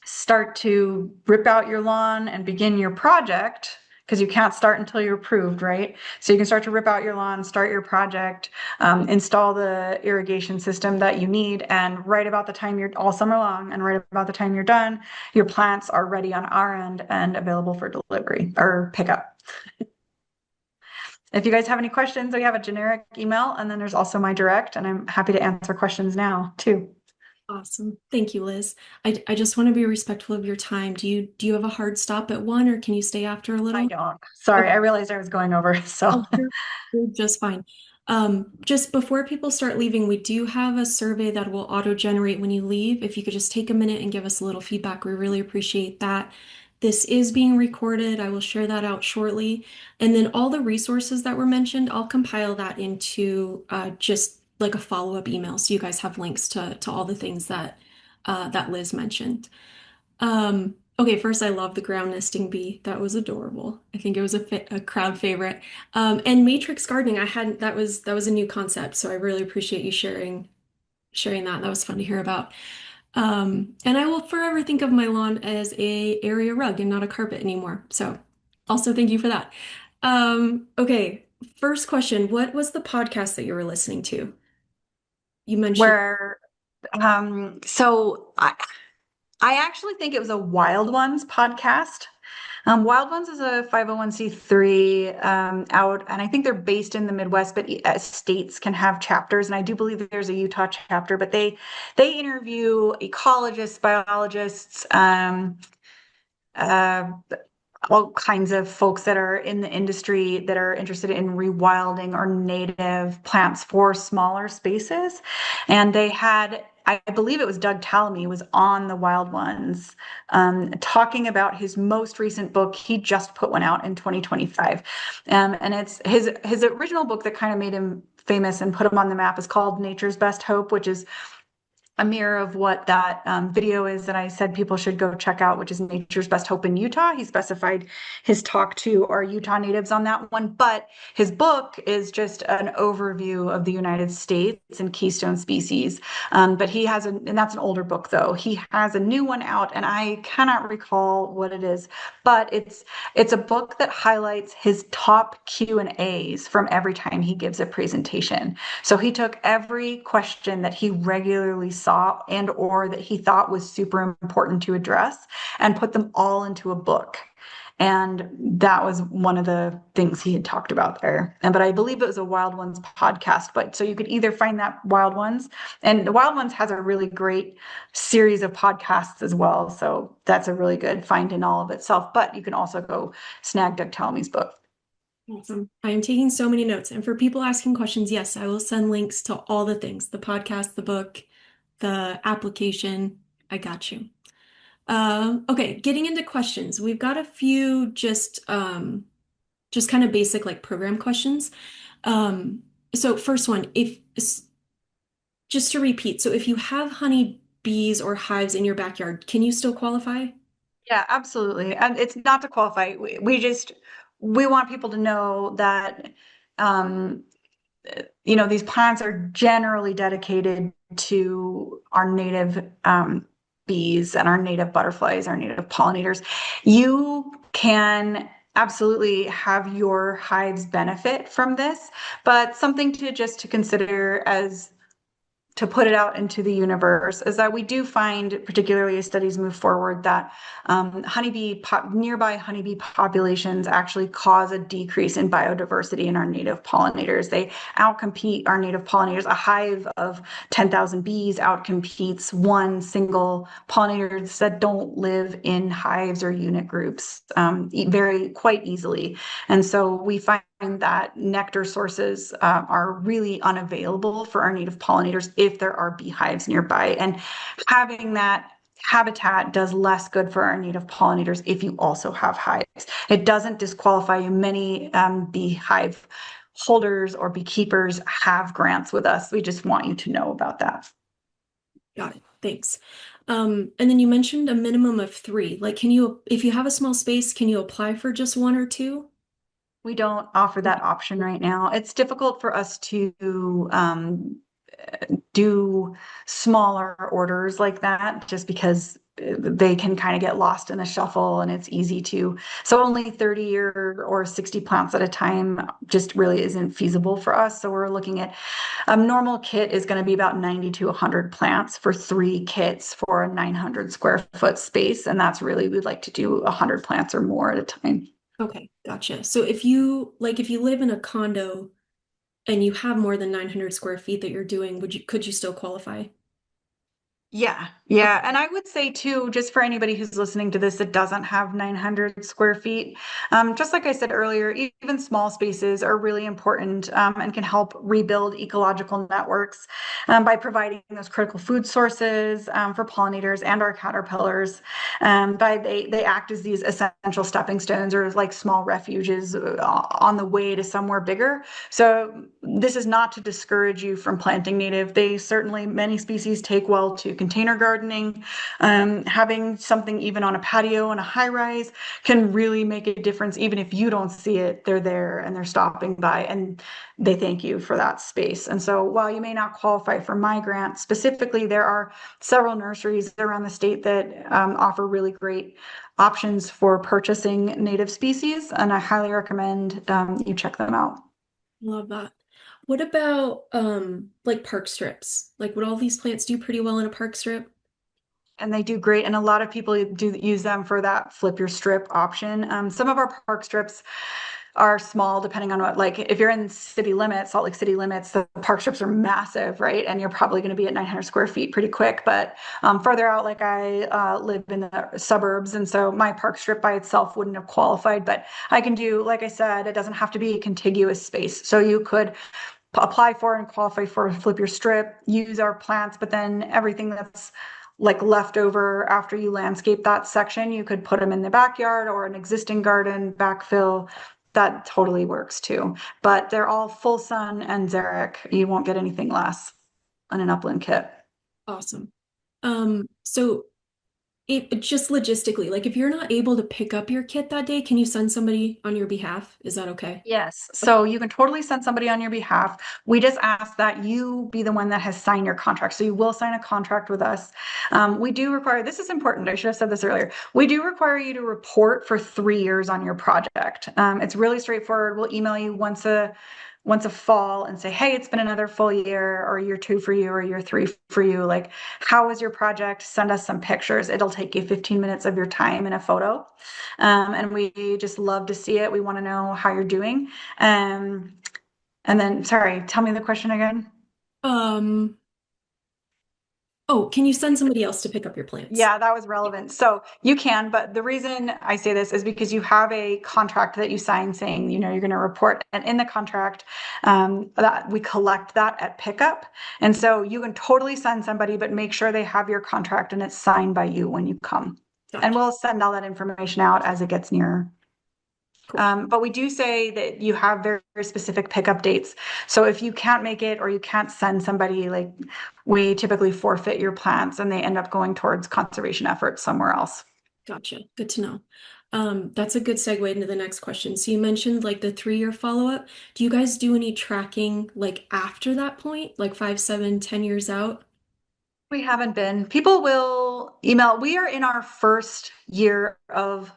start to rip out your lawn and begin your project, because you can't start until you're approved, right? So you can start to rip out your lawn, start your project, install the irrigation system that you need, and right about the time you're all summer long, and right about the time you're done, your plants are ready on our end and available for delivery or pickup. If you guys have any questions, we have a generic email, and then there's also my direct, and I'm happy to answer questions now too. Awesome. Thank you, Liz. I just want to be respectful of your time. Do you have a hard stop at 1, or can you stay after a little? I don't. Sorry, Okay. I realized I was going over, so. Oh, you're just fine. Just before people start leaving, we do have a survey that will auto-generate when you leave. If you could just take a minute and give us a little feedback, we really appreciate that. This is being recorded. I will share that out shortly. And then all the resources that were mentioned, I'll compile that into just like a follow-up email, so you guys have links to all the things that that Liz mentioned. Okay, first, I love the ground nesting bee. That was adorable. I think it was a crowd favorite. And matrix gardening, that was a new concept, so I really appreciate you sharing that. That was fun to hear about. And I will forever think of my lawn as a area rug and not a carpet anymore. So also thank you for that. Okay, first question, what was the podcast that you were listening to? You mentioned So I actually think it was a Wild Ones podcast. Wild Ones is a 501c3 out, and I think they're based in the Midwest, but states can have chapters, and I do believe there's a Utah chapter. But they interview ecologists, biologists, all kinds of folks that are in the industry that are interested in rewilding or native plants for smaller spaces. And they had, I believe it was Doug Tallamy was on the Wild Ones, talking about his most recent book. He just put one out in 2025. And it's his original book that kind of made him famous and put him on the map is called Nature's Best Hope, which is a mirror of what that video is that I said people should go check out, which is Nature's Best Hope in Utah. He specified his talk to our Utah natives on that one, but his book is just an overview of the United States and keystone species. But he has and that's an older book though. He has a new one out, and I cannot recall what it is, but it's a book that highlights his top Q&As from every time he gives a presentation. So he took every question that he regularly saw and or that he thought was super important to address and put them all into a book. And that was one of the things he had talked about there. But I believe it was a Wild Ones podcast. But so you could either find that Wild Ones, and the Wild Ones has a really great series of podcasts as well. So that's a really good find in all of itself. But you can also go snag Doug Tallamy's book. Awesome. I am taking so many notes. And for people asking questions, yes, I will send links to all the things, the podcast, the book, the application. I got you. Okay, getting into questions. We've got a few just kind of basic like program questions. So first one, if just to repeat, so if you have honey bees or hives in your backyard, can you still qualify? Yeah, absolutely. And it's not to qualify. We want people to know that um, these plants are generally dedicated to our native bees and our native butterflies, our native pollinators. You can absolutely have your hives benefit from this, but something to consider as to put it out into the universe is that we do find, particularly as studies move forward, that nearby honeybee populations actually cause a decrease in biodiversity in our native pollinators. They outcompete our native pollinators. A hive of 10,000 bees outcompetes one single pollinator that don't live in hives or unit groups quite easily. And so we find that nectar sources are really unavailable for our native pollinators if there are beehives nearby. And having that habitat does less good for our native pollinators if you also have hives. It doesn't disqualify you. Many beehive holders or beekeepers have grants with us. We just want you to know about that. Got it. Thanks. And then you mentioned a minimum of 3. Like, if you have a small space, can you apply for just 1 or 2? We don't offer that option right now. It's difficult for us to do smaller orders like that just because they can kind of get lost in the shuffle, and it's easy to. So only 30 or 60 plants at a time just really isn't feasible for us. So we're looking at a normal kit is going to be about 90 to 100 plants for 3 kits for a 900 square foot space. And that's really, we'd like to do 100 plants or more at a time. Okay, gotcha. So if you live in a condo and you have more than 900 square feet that you're doing, could you still qualify? Yeah. And I would say too, just for anybody who's listening to this that doesn't have 900 square feet, just like I said earlier, even small spaces are really important and can help rebuild ecological networks by providing those critical food sources for pollinators and our caterpillars. They act as these essential stepping stones or like small refuges on the way to somewhere bigger. So this is not to discourage you from planting native. Many species take well to container gardening. Having something even on a patio and a high rise can really make a difference. Even if you don't see it, they're there and they're stopping by and they thank you for that space. And so while you may not qualify for my grant specifically, there are several nurseries around the state that offer really great options for purchasing native species. And I highly recommend you check them out. Love that. What about like park strips? Like, would all these plants do pretty well in a park strip? And they do great. And a lot of people do use them for that flip your strip option. Some of our park strips are small depending on what, like if you're in city limits, Salt Lake City limits, the park strips are massive, right? And you're probably going to be at 900 square feet pretty quick. But further out, like I live in the suburbs, and so my park strip by itself wouldn't have qualified. But I can do, like I said, it doesn't have to be a contiguous space. So you could apply for and qualify for flip your strip, use our plants, but then everything that's like left over after you landscape that section, you could put them in the backyard or an existing garden, backfill. That totally works too. But they're all full sun and xeric. You won't get anything less on an upland kit. Awesome. So it just logistically, like if you're not able to pick up your kit that day, can you send somebody on your behalf? Is that okay? Yes, so you can totally send somebody on your behalf. We just ask that you be the one that has signed your contract. So you will sign a contract with us. We do require, this is important, I should have said this earlier. We do require you to report for 3 years on your project. It's really straightforward. We'll email you once a fall and say, hey, it's been another full year, or year 2 for you, or year 3 for you. Like, how was your project? Send us some pictures. It'll take you 15 minutes of your time in a photo. And we just love to see it. We want to know how you're doing. And then, sorry, tell me the question again. Um, oh, can you send somebody else to pick up your plants? Yeah, that was relevant. So you can, but the reason I say this is because you have a contract that you sign saying, you know, you're going to report, and in the contract, that we collect that at pickup. And so you can totally send somebody, but make sure they have your contract and it's signed by you when you come. Gotcha. And we'll send all that information out as it gets nearer. Cool. But we do say that you have very, very specific pickup dates. So if you can't make it or you can't send somebody, like we typically forfeit your plants and they end up going towards conservation efforts somewhere else. Gotcha. Good to know. That's a good segue into the next question. So you mentioned like the 3-year follow-up. Do you guys do any tracking like after that point, like 5, 7, 10 years out? We haven't been. People will email. We are in our first year of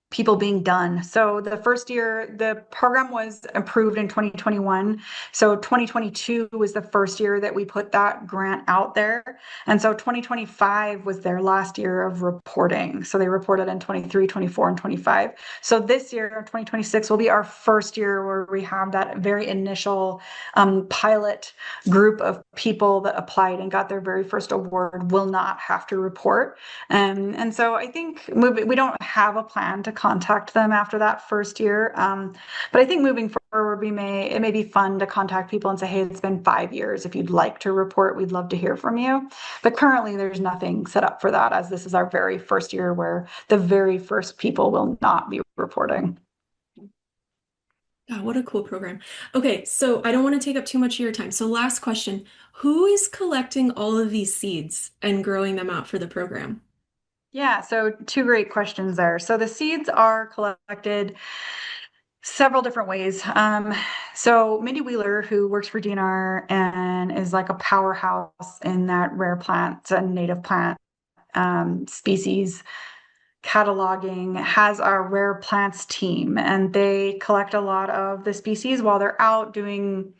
people being done. So the first year, the program was approved in 2021. So 2022 was the first year that we put that grant out there. And so 2025 was their last year of reporting. So they reported in 23, 24, and 25. So this year, 2026, will be our first year where we have that very initial pilot group of people that applied and got their very first award will not have to report. And so I think we don't have a plan to contact them after that first year. But I think moving forward, it may be fun to contact people and say, hey, it's been 5 years. If you'd like to report, we'd love to hear from you. But currently there's nothing set up for that, as this is our very first year where the very first people will not be reporting. Oh, what a cool program. Okay, so I don't want to take up too much of your time. So last question, who is collecting all of these seeds and growing them out for the program? Yeah, so 2 great questions there. So the seeds are collected several different ways. So Mindy Wheeler, who works for DNR and is like a powerhouse in that rare plant and native plant species cataloging, has our rare plants team, and they collect a lot of the species while they're out doing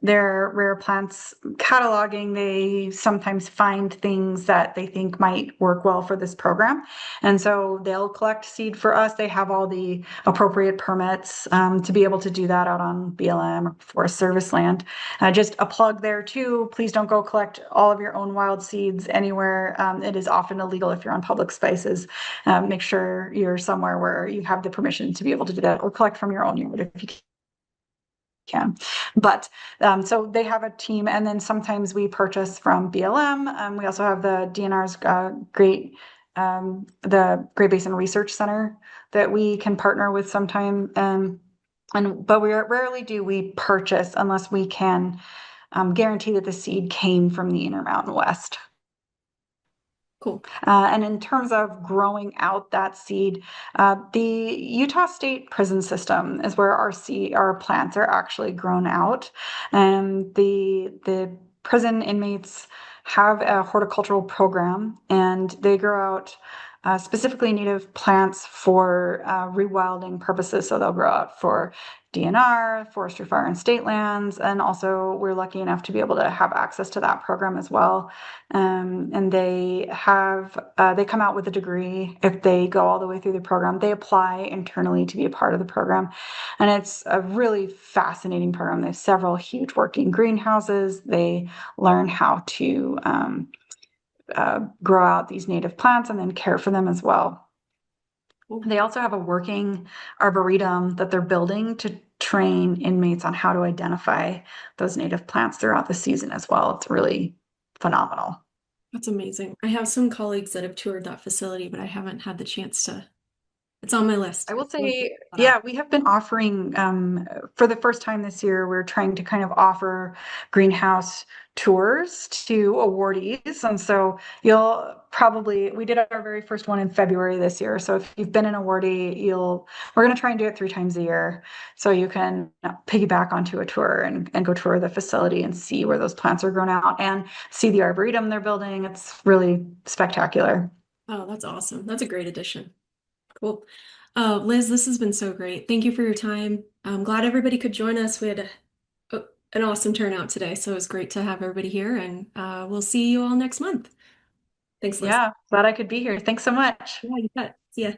their rare plants cataloging. They sometimes find things that they think might work well for this program. And so they'll collect seed for us. They have all the appropriate permits to be able to do that out on BLM or Forest Service land. Just a plug there too. Please don't go collect all of your own wild seeds anywhere. It is often illegal if you're on public spaces. Make sure you're somewhere where you have the permission to be able to do that, or collect from your own yard if you can. But so they have a team, and then sometimes we purchase from BLM. We also have the DNR's the Great Basin Research Center that we can partner with sometime. But rarely do we purchase unless we can guarantee that the seed came from the Intermountain West. Cool. And in terms of growing out that seed, the Utah State prison system is where our plants are actually grown out. And the prison inmates have a horticultural program, and they grow out specifically native plants for rewilding purposes. So they'll grow out for DNR, forestry, fire, and state lands. And also, we're lucky enough to be able to have access to that program as well. And they come out with a degree if they go all the way through the program. They apply internally to be a part of the program. And it's a really fascinating program. They have several huge working greenhouses. They learn how to grow out these native plants and then care for them as well. They also have a working arboretum that they're building to train inmates on how to identify those native plants throughout the season as well. It's really phenomenal. That's amazing. I have some colleagues that have toured that facility, but I haven't had the chance to. It's on my list. I will say, yeah, we have been offering, for the first time this year, we're trying to kind of offer greenhouse tours to awardees. And so we did our very first one in February this year. So if you've been an awardee, we're going to try and do it 3 times a year. So you can piggyback onto a tour and go tour the facility and see where those plants are grown out and see the arboretum they're building. It's really spectacular. Oh, that's awesome. That's a great addition. Cool. Liz, this has been so great. Thank you for your time. I'm glad everybody could join us. We had an awesome turnout today, so it was great to have everybody here, and we'll see you all next month. Thanks, Liz. Yeah, glad I could be here. Thanks so much. Yeah, you bet. See ya.